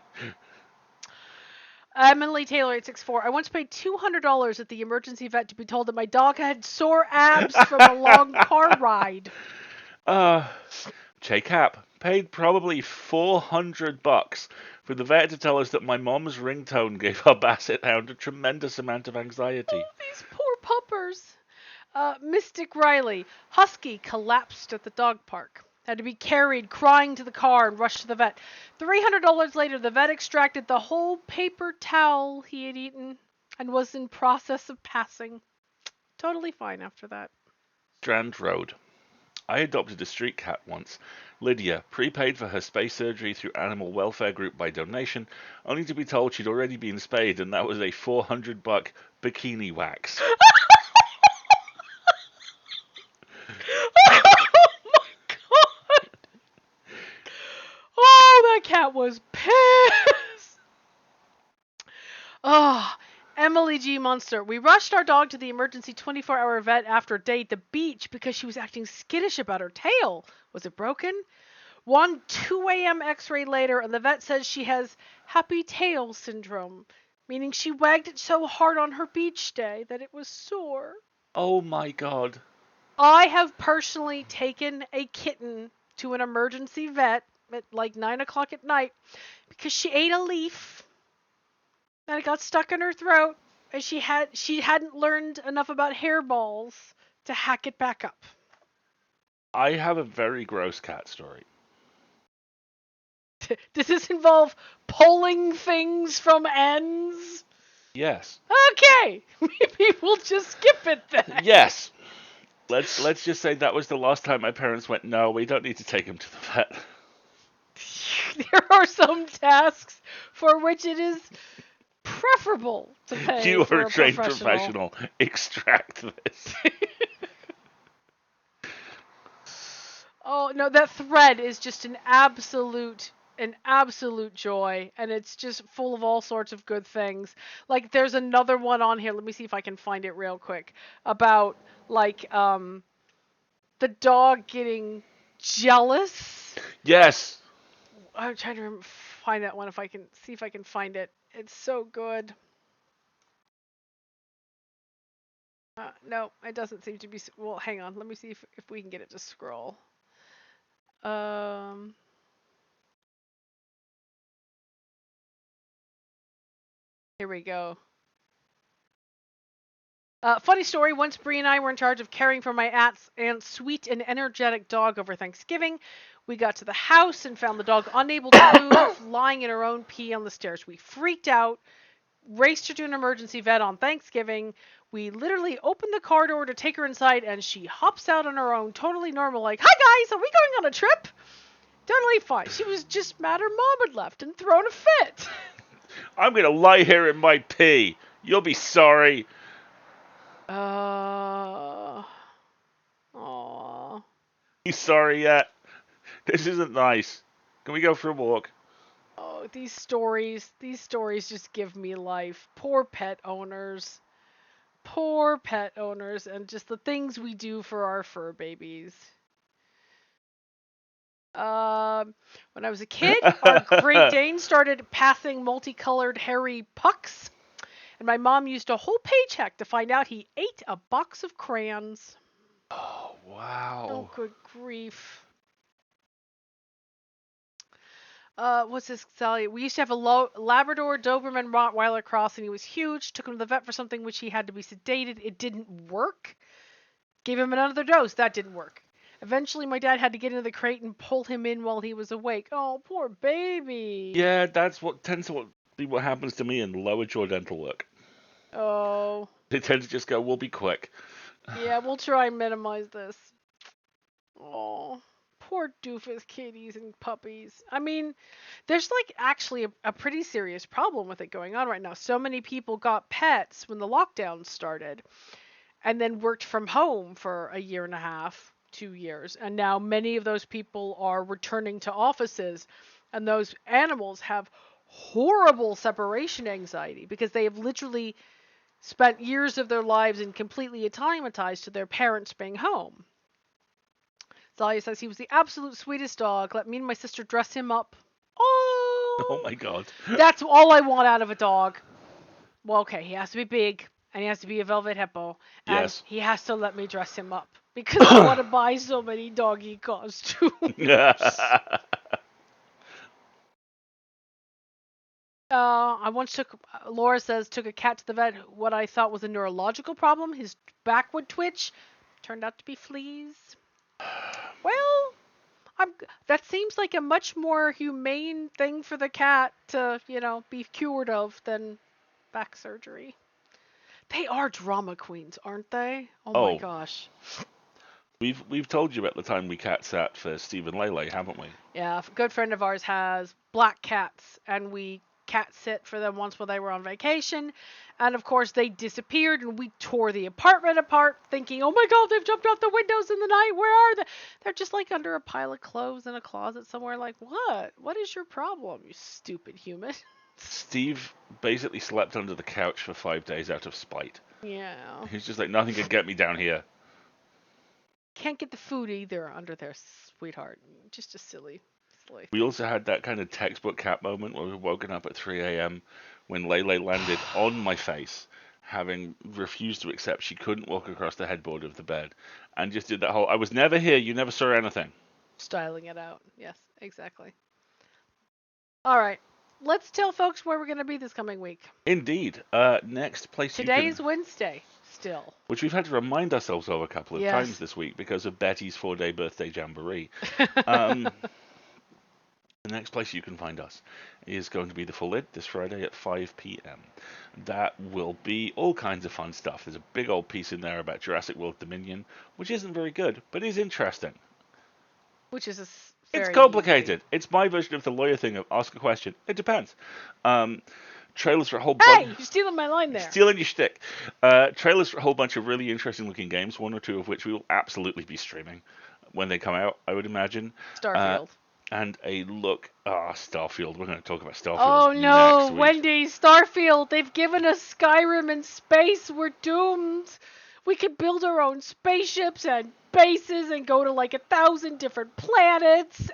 Emily Taylor 864. I once paid $200 at the emergency vet to be told that my dog had sore abs from a long car ride. Che Cap paid probably $400 for the vet to tell us that my mom's ringtone gave our basset hound a tremendous amount of anxiety. Oh, these poor puppers. Mystic Riley. Husky collapsed at the dog park. Had to be carried crying to the car and rushed to the vet. $300 later, the vet extracted the whole paper towel he had eaten and was in process of passing. Totally fine after that. Strand Road. I adopted a street cat once. Lydia, prepaid for her spay surgery through Animal Welfare Group by donation, only to be told she'd already been spayed and that was a $400 bikini wax. Oh my cat was pissed. Oh, Emily G. Munster. We rushed our dog to the emergency 24-hour vet after a day at the beach because she was acting skittish about her tail. Was it broken? One 2 a.m. x-ray later, and the vet says she has happy tail syndrome, meaning she wagged it so hard on her beach day that it was sore. Oh my god. I have personally taken a kitten to an emergency vet at like 9 o'clock at night because she ate a leaf and it got stuck in her throat, and she hadn't learned enough about hairballs to hack it back up. I have a very gross cat story. Does this involve pulling things from ends? Yes. Okay, maybe we'll just skip it then. Yes. Let's just say that was the last time my parents went, no, we don't need to take him to the vet. There are some tasks for which it is preferable to pay You for are a a trained professional. Extract this. Oh no, that thread is just an absolute joy, and it's just full of all sorts of good things. Like there's another one on here. Let me see if I can find it real quick about like the dog getting jealous. Yes. I'm trying to find that one if I can see if I can find it. It's so good. No, it doesn't seem to be. Well, hang on. Let me see if we can get it to scroll. Um. Here we go. Funny story. Once Bree and I were in charge of caring for my aunt's sweet and energetic dog over Thanksgiving, we got to the house and found the dog unable to move, lying in her own pee on the stairs. We freaked out, raced her to an emergency vet on Thanksgiving. We literally opened the car door to take her inside, and she hops out on her own, totally normal, like, "Hi guys, are we going on a trip?" Totally fine. She was just mad her mom had left and thrown a fit. I'm going to lie here in my pee. You'll be sorry. Aww. You sorry yet? This isn't nice. Can we go for a walk? Oh, these stories just give me life. Poor pet owners. Poor pet owners, and just the things we do for our fur babies. When I was a kid, our Great Dane started passing multicolored hairy pucks, and my mom used a whole paycheck to find out he ate a box of crayons. Oh, wow. Oh, good grief. What's this, Sally? We used to have a Labrador Doberman Rottweiler cross, and he was huge. Took him to the vet for something which he had to be sedated. It didn't work. Gave him another dose. That didn't work. Eventually, my dad had to get into the crate and pull him in while he was awake. Oh, poor baby. Yeah, that's what tends to be what happens to me in lower jaw dental work. Oh. They tend to just go, we'll be quick. Yeah, we'll try and minimize this. Oh. Poor doofus kitties and puppies. I mean, there's like actually a pretty serious problem with it going on right now. So many people got pets when the lockdown started and then worked from home for a year and a half, 2 years. And now many of those people are returning to offices, and those animals have horrible separation anxiety because they have literally spent years of their lives and completely acclimatized to their parents being home. Zalia says he was the absolute sweetest dog. Let me and my sister dress him up. Oh Oh, my god. that's all I want out of a dog. Well, okay, he has to be big, and he has to be a velvet hippo, and Yes. he has to let me dress him up because I want to buy so many doggy costumes. I once Laura says, took a cat to the vet. What I thought was a neurological problem, his back would twitch, turned out to be fleas. Well, that seems like a much more humane thing for the cat to, be cured of than back surgery. They are drama queens, aren't they? Oh my Oh, gosh. we've told you about the time we cat sat for Stephen Lele, haven't we? Yeah, a good friend of ours has black cats, and we cat sit for them once while they were on vacation. And of course, they disappeared, and we tore the apartment apart, thinking, oh my God, they've jumped out the windows in the night. Where are they? They're just like under a pile of clothes in a closet somewhere. Like, what? What is your problem, you stupid human? Steve basically slept under the couch for 5 days out of spite. Yeah. He's just like, nothing could get me down here. Can't get the food either under there, sweetheart. Just a silly thing. We also had that kind of textbook cat moment where we were woken up at 3 a.m. when Lele landed on my face, having refused to accept she couldn't walk across the headboard of the bed, and just did that whole, I was never here, you never saw anything. Styling it out. Yes, exactly. All right. Let's tell folks where we're going to be this coming week. Indeed. Next place Today's Wednesday, still. which we've had to remind ourselves of a couple of Yes. times this week because of Betty's 4-day birthday jamboree. The next place you can find us is going to be the Full Lid this Friday at 5 p.m. That will be all kinds of fun stuff. There's a big old piece in there about Jurassic World Dominion, which isn't very good, but is interesting. Which is It's complicated. It's my version of the lawyer thing of ask a question. It depends. Trailers for a whole bunch. Hey, you're stealing my line there. Stealing your shtick. Trailers for a whole bunch of really interesting looking games, one or two of which we will absolutely be streaming when they come out, I would imagine. Starfield. And a look. Starfield. We're going to talk about Starfield. Oh no, next week. Wendy, Starfield. They've given us Skyrim in space. We're doomed. We could build our own spaceships and bases and go to like 1,000 different planets.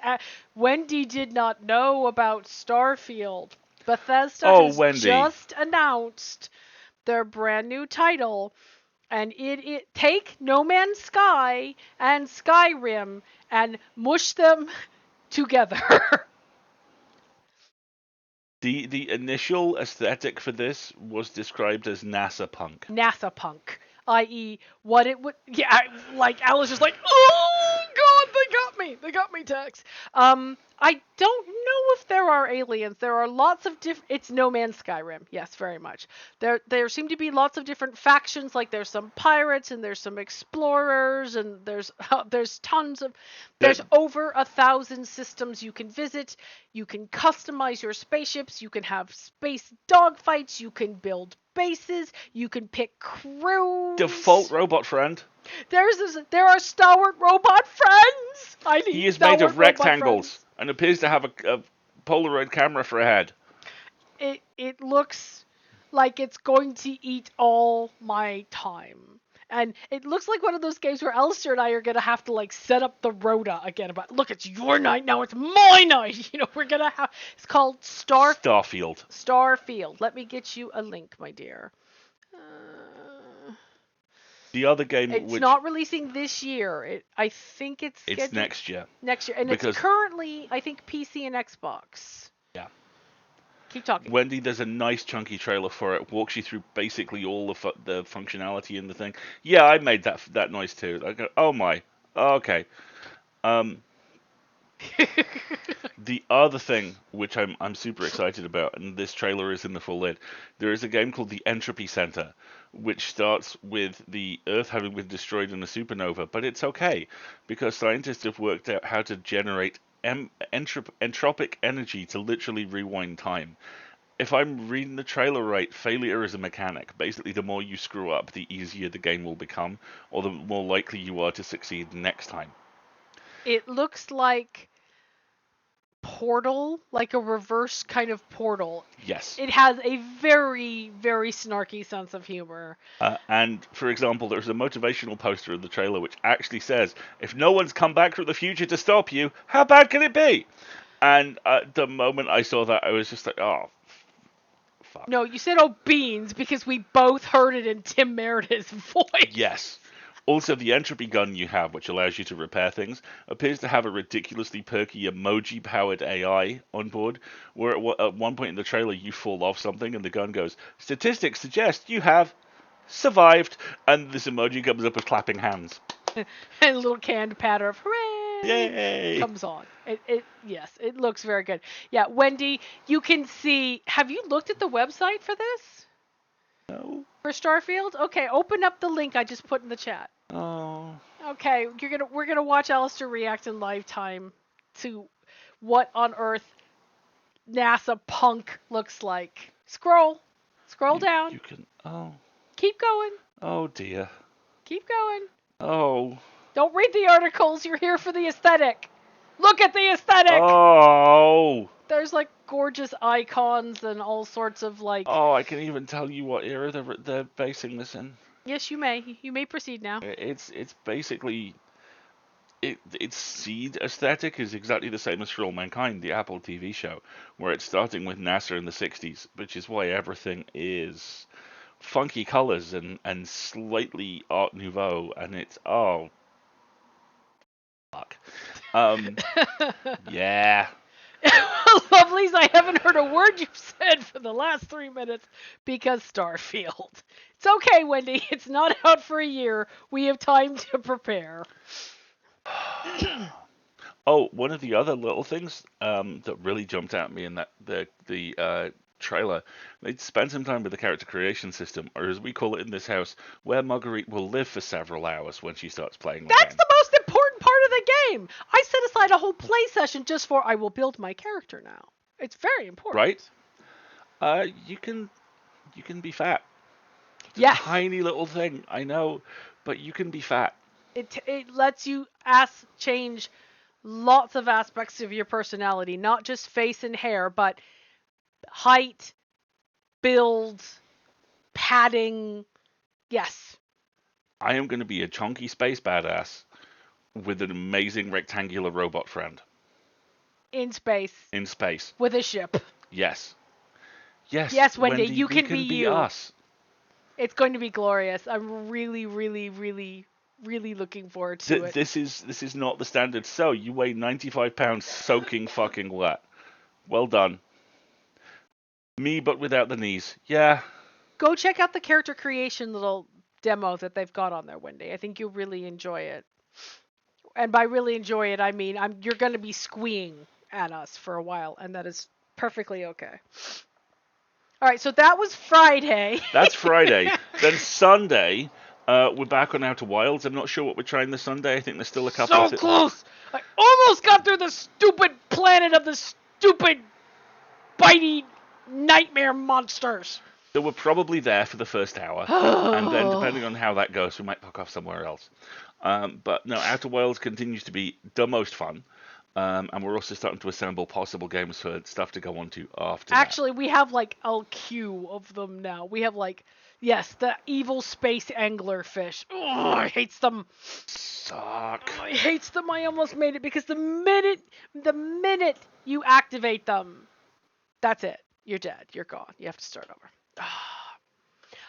Wendy did not know about Starfield. Bethesda has just announced their brand new title, and it take No Man's Sky and Skyrim and mush them together. The initial aesthetic for this was described as NASA punk. NASA punk, i.e., what it would. Yeah, like Alice is like, oh God, they got me, Tex. I don't know if there are aliens. There are lots of different. It's No Man's Skyrim. Yes, very much. There seem to be lots of different factions. Like there's some pirates and there's some explorers and there's tons of. There's over 1,000 systems you can visit. You can customize your spaceships. You can have space dogfights. You can build bases. You can pick crews. Default robot friend. There are stalwart robot friends. He is made of rectangles and appears to have a Polaroid camera for a head. It looks like it's going to eat all my time. And it looks like one of those games where Alasdair and I are going to have to like set up the rota again about, look, it's your night, now it's my night. You know, we're going to have, it's called Starfield. Starfield. Let me get you a link, my dear. The other game, it's not releasing this year. I think it's next year. Next year, and it's currently, I think, PC and Xbox. Yeah. Keep talking. Wendy, there's a nice chunky trailer for it. Walks you through basically all the functionality in the thing. Yeah, I made that noise too. I go, oh my, okay. The other thing, which I'm super excited about, and this trailer is in the Full Lid, there is a game called the Entropy Center, which starts with the Earth having been destroyed in a supernova, but it's okay, because scientists have worked out how to generate entropic energy to literally rewind time. If I'm reading the trailer right, failure is a mechanic. Basically, the more you screw up, the easier the game will become, or the more likely you are to succeed next time. It looks like Portal, like a reverse kind of Portal. Yes. It has a very, very snarky sense of humor. And, for example, there's a motivational poster in the trailer which actually says, if no one's come back from the future to stop you, how bad can it be? And the moment I saw that, I was just like, oh, fuck. No, you said, oh, beans, because we both heard it in Tim Meredith's voice. Yes. Also, the entropy gun you have, which allows you to repair things, appears to have a ridiculously perky emoji-powered AI on board, where at one point in the trailer you fall off something and the gun goes, statistics suggest you have survived, and this emoji comes up with clapping hands. And a little canned patter of hooray! Yay! Comes on. Yes, it looks very good. Yeah, Wendy, you can see, have you looked at the website for this? No. For Starfield? Okay, open up the link I just put in the chat. Oh. Okay, we're gonna watch Alasdair react in live time to what on earth NASA punk looks like. Scroll down. You can. Oh. Keep going. Oh dear. Keep going. Oh. Don't read the articles. You're here for the aesthetic. Look at the aesthetic. Oh. There's like gorgeous icons and all sorts of like. Oh, I can even tell you what era they're basing this in. Yes, you may. You may proceed now. It's basically its seed aesthetic is exactly the same as For All Mankind, the Apple TV show, where it's starting with NASA in the 60s, which is why everything is funky colors and slightly Art Nouveau, and it's fuck. Um, yeah. Lovelies, I haven't heard a word you've said for the last 3 minutes because Starfield. It's okay, Wendy. It's not out for a year. We have time to prepare. Oh, one of the other little things that really jumped at me in that the trailer, they'd spend some time with the character creation system, or as we call it in this house, where Marguerite will live for several hours when she starts playing the That's game. the most important part of the game. I set aside a whole play session just for I will build my character now. It's very important. Right? You can be fat. It's a Yes. tiny little thing, I know, but you can be fat. It lets you change lots of aspects of your personality, not just face and hair, but height, build, padding. Yes. I am going to be a chunky space badass with an amazing rectangular robot friend. In space. In space. With a ship. Yes. Yes. Yes, Wendy, you we can be you. Us. It's going to be glorious. I'm really, really, really, really looking forward to it. This is not the standard. So you weigh 95 pounds, soaking fucking wet. Well done. Me, but without the knees. Yeah. Go check out the character creation little demo that they've got on there, Wendy. I think you'll really enjoy it. And by really enjoy it, I mean you're going to be squeeing at us for a while, and that is perfectly okay. All right, so that was Friday. That's Friday. Then Sunday, we're back on Outer Wilds. I'm not sure what we're trying this Sunday. I think there's still a couple. So close! I almost got through the stupid planet of the stupid bitey nightmare monsters. So we're probably there for the first hour, and then depending on how that goes, we might fuck off somewhere else. But no, Outer Wilds continues to be the most fun. And we're also starting to assemble possible games for stuff to go on to after Actually, we have like a queue of them now. We have like, yes, the evil space anglerfish. Oh, I hate them. Suck. I hate them. I almost made it because the minute you activate them, that's it. You're dead. You're gone. You have to start over.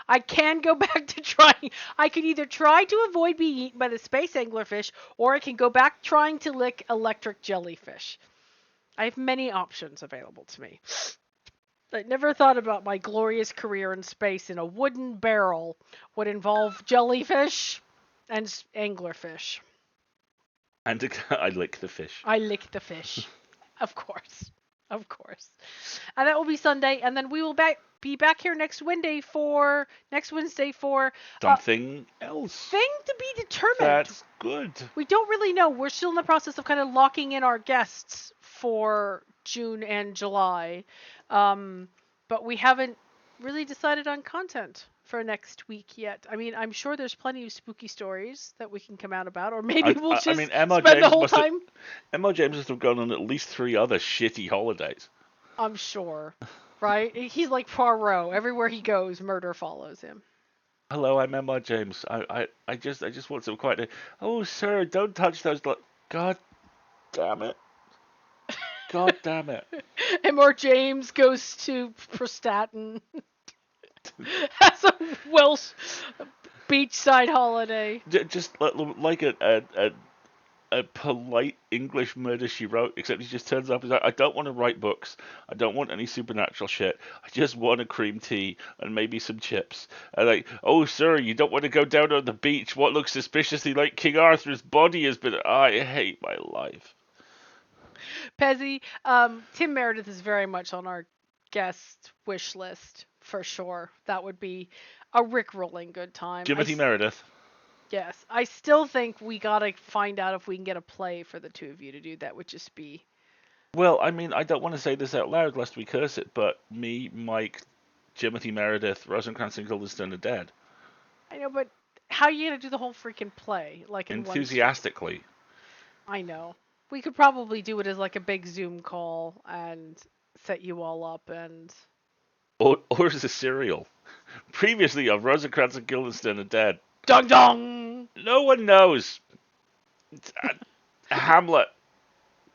I can go back to trying. I could either try to avoid being eaten by the space anglerfish, or I can go back trying to lick electric jellyfish. I have many options available to me. I never thought about my glorious career in space in a wooden barrel would involve jellyfish and anglerfish. And I lick the fish. I lick the fish. Of course. Of course. And that will be Sunday, and then we will be back here next Wednesday for something else. Thing to be determined. That's good. We don't really know. We're still in the process of kind of locking in our guests for June and July. But we haven't really decided on content for next week yet. I mean, I'm sure there's plenty of spooky stories that we can come out about, or maybe we'll just spend the whole time. Emma James must have gone on at least 3 other shitty holidays. I'm sure, right? He's like Poirot. Everywhere he goes, murder follows him. Hello, I'm Emma James. I just want some quiet. Oh, sir, don't touch those. God damn it. God damn it. Emma James goes to Prestatyn. Has a Welsh beachside holiday. Just like a polite English murder she wrote, except he just turns up and is like, I don't want to write books. I don't want any supernatural shit. I just want a cream tea and maybe some chips. And like, oh, sir, you don't want to go down on the beach. What looks suspiciously like King Arthur's body has been... I hate my life. Pezzy, Tim Meredith is very much on our guest wish list, for sure. That would be a rickrolling good time. Timothy Meredith. Yes. I still think we gotta find out if we can get a play for the two of you to do. That would just be Well, I mean, I don't want to say this out loud lest we curse it, but me, Mike, Timothy Meredith, Rosencrantz and Guildenstern are dead. I know, but how are you gonna do the whole freaking play like in one stream? Enthusiastically. I know. We could probably do it as like a big Zoom call and set you all up and Or as a serial. Previously on Rosencrantz and Guildenstern are dead. dong dong. No one knows. Hamlet.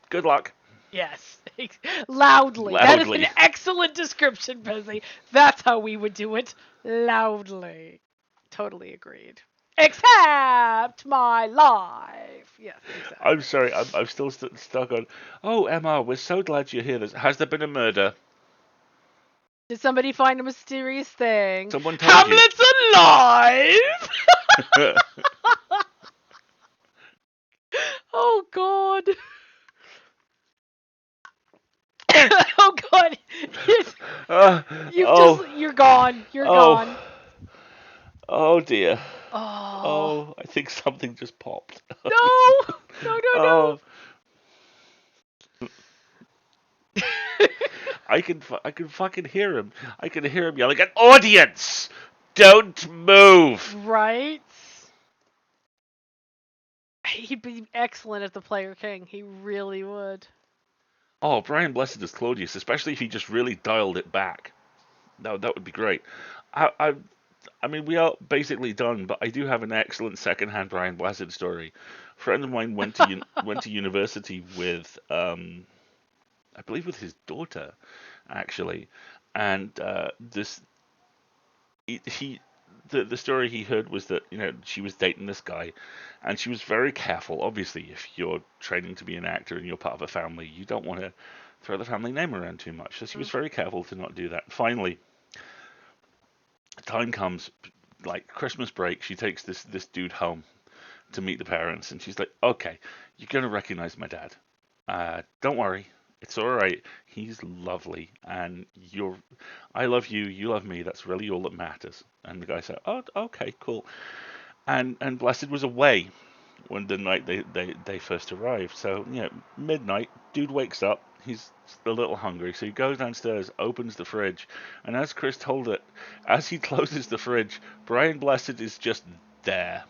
Good luck. Yes, loudly. That is an Loudly. excellent description, Busy. That's how we would do it. Loudly. Totally agreed. Except my life. Yes, exactly. I'm sorry, I'm still stuck on. Oh, Emma, we're so glad you're here. Has there been a murder? Did somebody find a mysterious thing? Someone told you. Hamlet's alive! Oh God. Oh God. You're gone. You're gone. Oh dear. Oh. Oh, I think something just popped. No. No. Oh. I can fucking hear him. I can hear him yelling at audience. Don't move. Right. He'd be excellent as the player king. He really would. Oh, Brian Blessed as Claudius, especially if he just really dialed it back. That would be great. I mean, we are basically done, but I do have an excellent second-hand Brian Blessed story. A friend of mine went to university with, I believe, with his daughter, actually, and the story he heard was that she was dating this guy, and she was very careful. Obviously, if you're training to be an actor and you're part of a family, you don't want to throw the family name around too much. So she was very careful to not do that. Finally, time comes, like Christmas break, she takes this dude home to meet the parents, and she's like, "Okay, you're gonna recognize my dad. Don't worry, it's all right. He's lovely, and I love you, you love me. That's really all that matters." And the guy said, "Oh, okay, cool." And Blessed was away when the night they first arrived. So midnight, dude wakes up. He's a little hungry, so he goes downstairs, opens the fridge, and as Chris told it, as he closes the fridge, Brian Blessed is just there.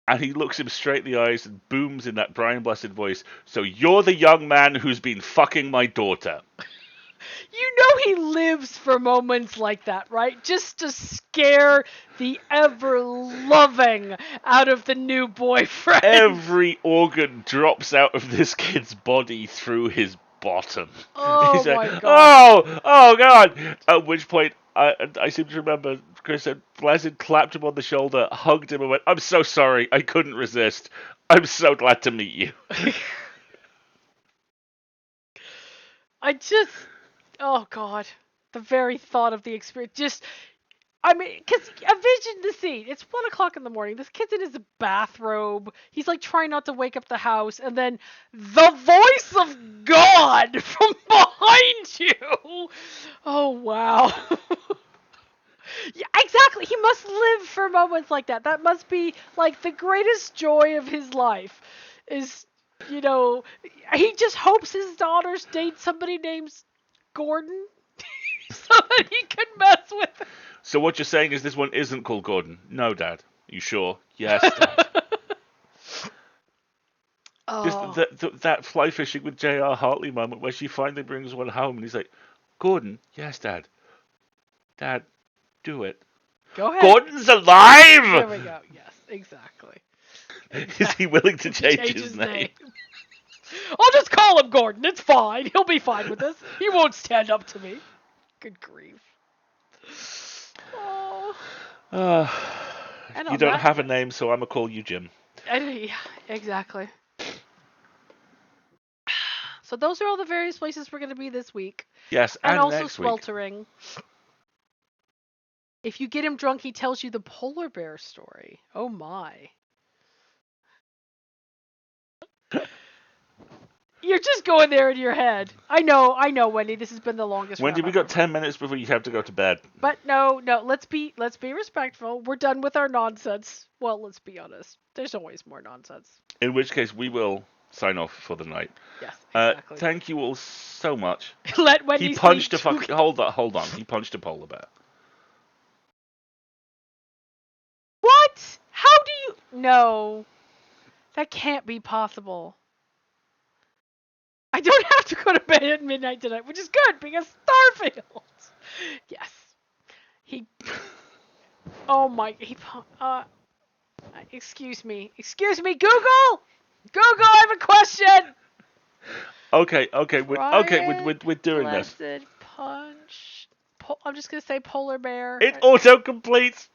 And he looks him straight in the eyes and booms in that Brian Blessed voice, "So you're the young man who's been fucking my daughter." You know he lives for moments like that, right? Just to scare the ever-loving out of the new boyfriend. Every organ drops out of this kid's body through his bottom. Oh He's like, my God. oh God. At which point, I seem to remember Chris said, Blessed clapped him on the shoulder, hugged him, and went, "I'm so sorry. I couldn't resist. I'm so glad to meet you." Oh God, the very thought of the experience I mean, because envision the scene. It's 1 o'clock in the morning. This kid's in his bathrobe. He's like trying not to wake up the house, and then the voice of God from behind you. Oh wow. Yeah, exactly. He must live for moments like that. That must be like the greatest joy of his life. Is he just hopes his daughters date somebody named Gordon so that he can mess with her. So what you're saying is this one isn't called Gordon? No, Dad. You sure? Yes, Dad. Oh. Just that fly fishing with J.R. Hartley moment where she finally brings one home and he's like, "Gordon, yes, Dad. Dad, do it." Go ahead. Gordon's alive! There we go. Yes, exactly. Is he willing to change his name? I'll just call him Gordon. It's fine. He'll be fine with this. He won't stand up to me. Good grief. Oh. You don't have a name, so I'm going to call you Jim. Yeah, exactly. So those are all the various places we're going to be this week. Yes, and also next sweltering. Week. If you get him drunk, he tells you the polar bear story. Oh my. You're just going there in your head. I know, Wendy. This has been the longest. Wendy, we got 10 minutes before you have to go to bed. But no. Let's be respectful. We're done with our nonsense. Well, let's be honest. There's always more nonsense. In which case, we will sign off for the night. Yes, exactly. Thank you all so much. Let He Wendy punched a sleep. fucking. Hold on. He punched a polar bear. What? How do you? No, that can't be possible. I don't have to go to bed at midnight tonight, which is good because Starfield. Yes, he. Oh my. Excuse me. Google. I have a question. Okay, Brian we're doing this. Blessed punch. I'm just gonna say polar bear. It auto completes.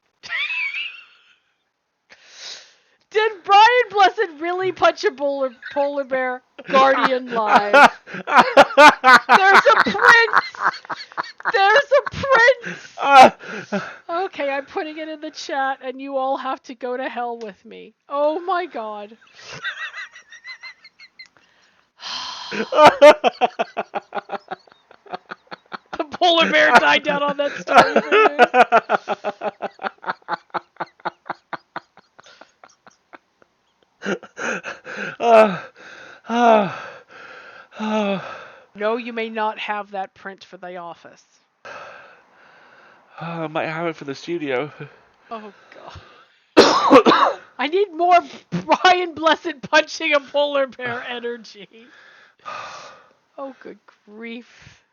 Did Brian Blessed really punch a polar bear? Guardian Live. There's a prince. Okay, I'm putting it in the chat, and you all have to go to hell with me. Oh my god. The polar bear died down on that story. No, you may not have that print for the office. I might have it for the studio. Oh god. I need more Brian Blessed punching a polar bear energy. Oh, good grief.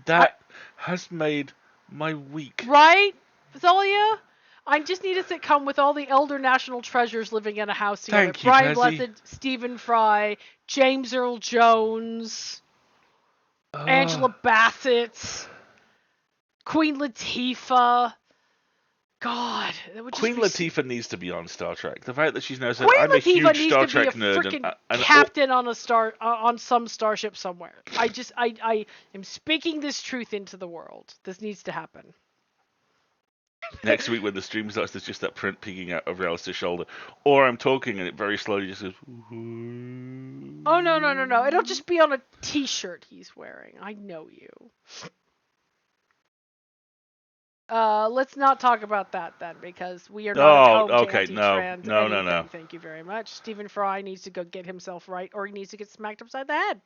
That has made my week. Right, Zolia? I just need a sitcom with all the elder national treasures living in a house together. Thank you, Brian Pezzy. Blessed, Stephen Fry, James Earl Jones, Angela Bassett, Queen Latifah. God, that would just Queen be Latifah needs to be on Star Trek. The fact that she's now said, Queen "I'm a Latifah huge needs Star to be Trek a nerd," freaking and captain on a on some starship somewhere. I am speaking this truth into the world. This needs to happen. next week when the stream starts, there's just that print peeking out over Alasdair's shoulder, or I'm talking and it very slowly just goes. Oh no! It'll just be on a T-shirt he's wearing. I know you. Let's not talk about that then, because we are not at home to anti-trans anything. No. Thank you very much. Stephen Fry needs to go get himself right, or he needs to get smacked upside the head.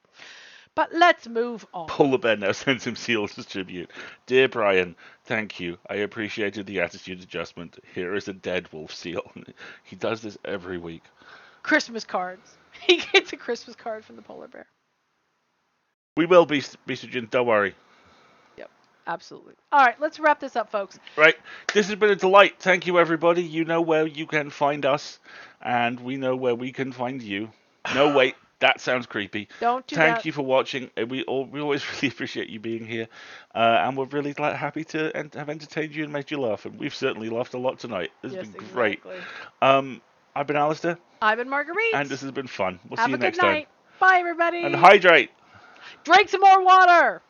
But let's move on. Polar Bear now sends him seals as tribute. Dear Brian, thank you. I appreciated the attitude adjustment. Here is a dead wolf seal. He does this every week. Christmas cards. He gets a Christmas card from the polar bear. We will be Jin, don't worry. Yep, absolutely. All right, let's wrap this up, folks. Right, this has been a delight. Thank you, everybody. You know where you can find us, and we know where we can find you. No, wait. That sounds creepy. Don't do that. Thank you for watching. We always really appreciate you being here, and we're really happy to have entertained you and made you laugh. And we've certainly laughed a lot tonight. This has been great. I've been Alasdair. I've been Marguerite. And this has been fun. We'll Have see you a next good night. time. Bye, everybody. And hydrate. Drink some more water.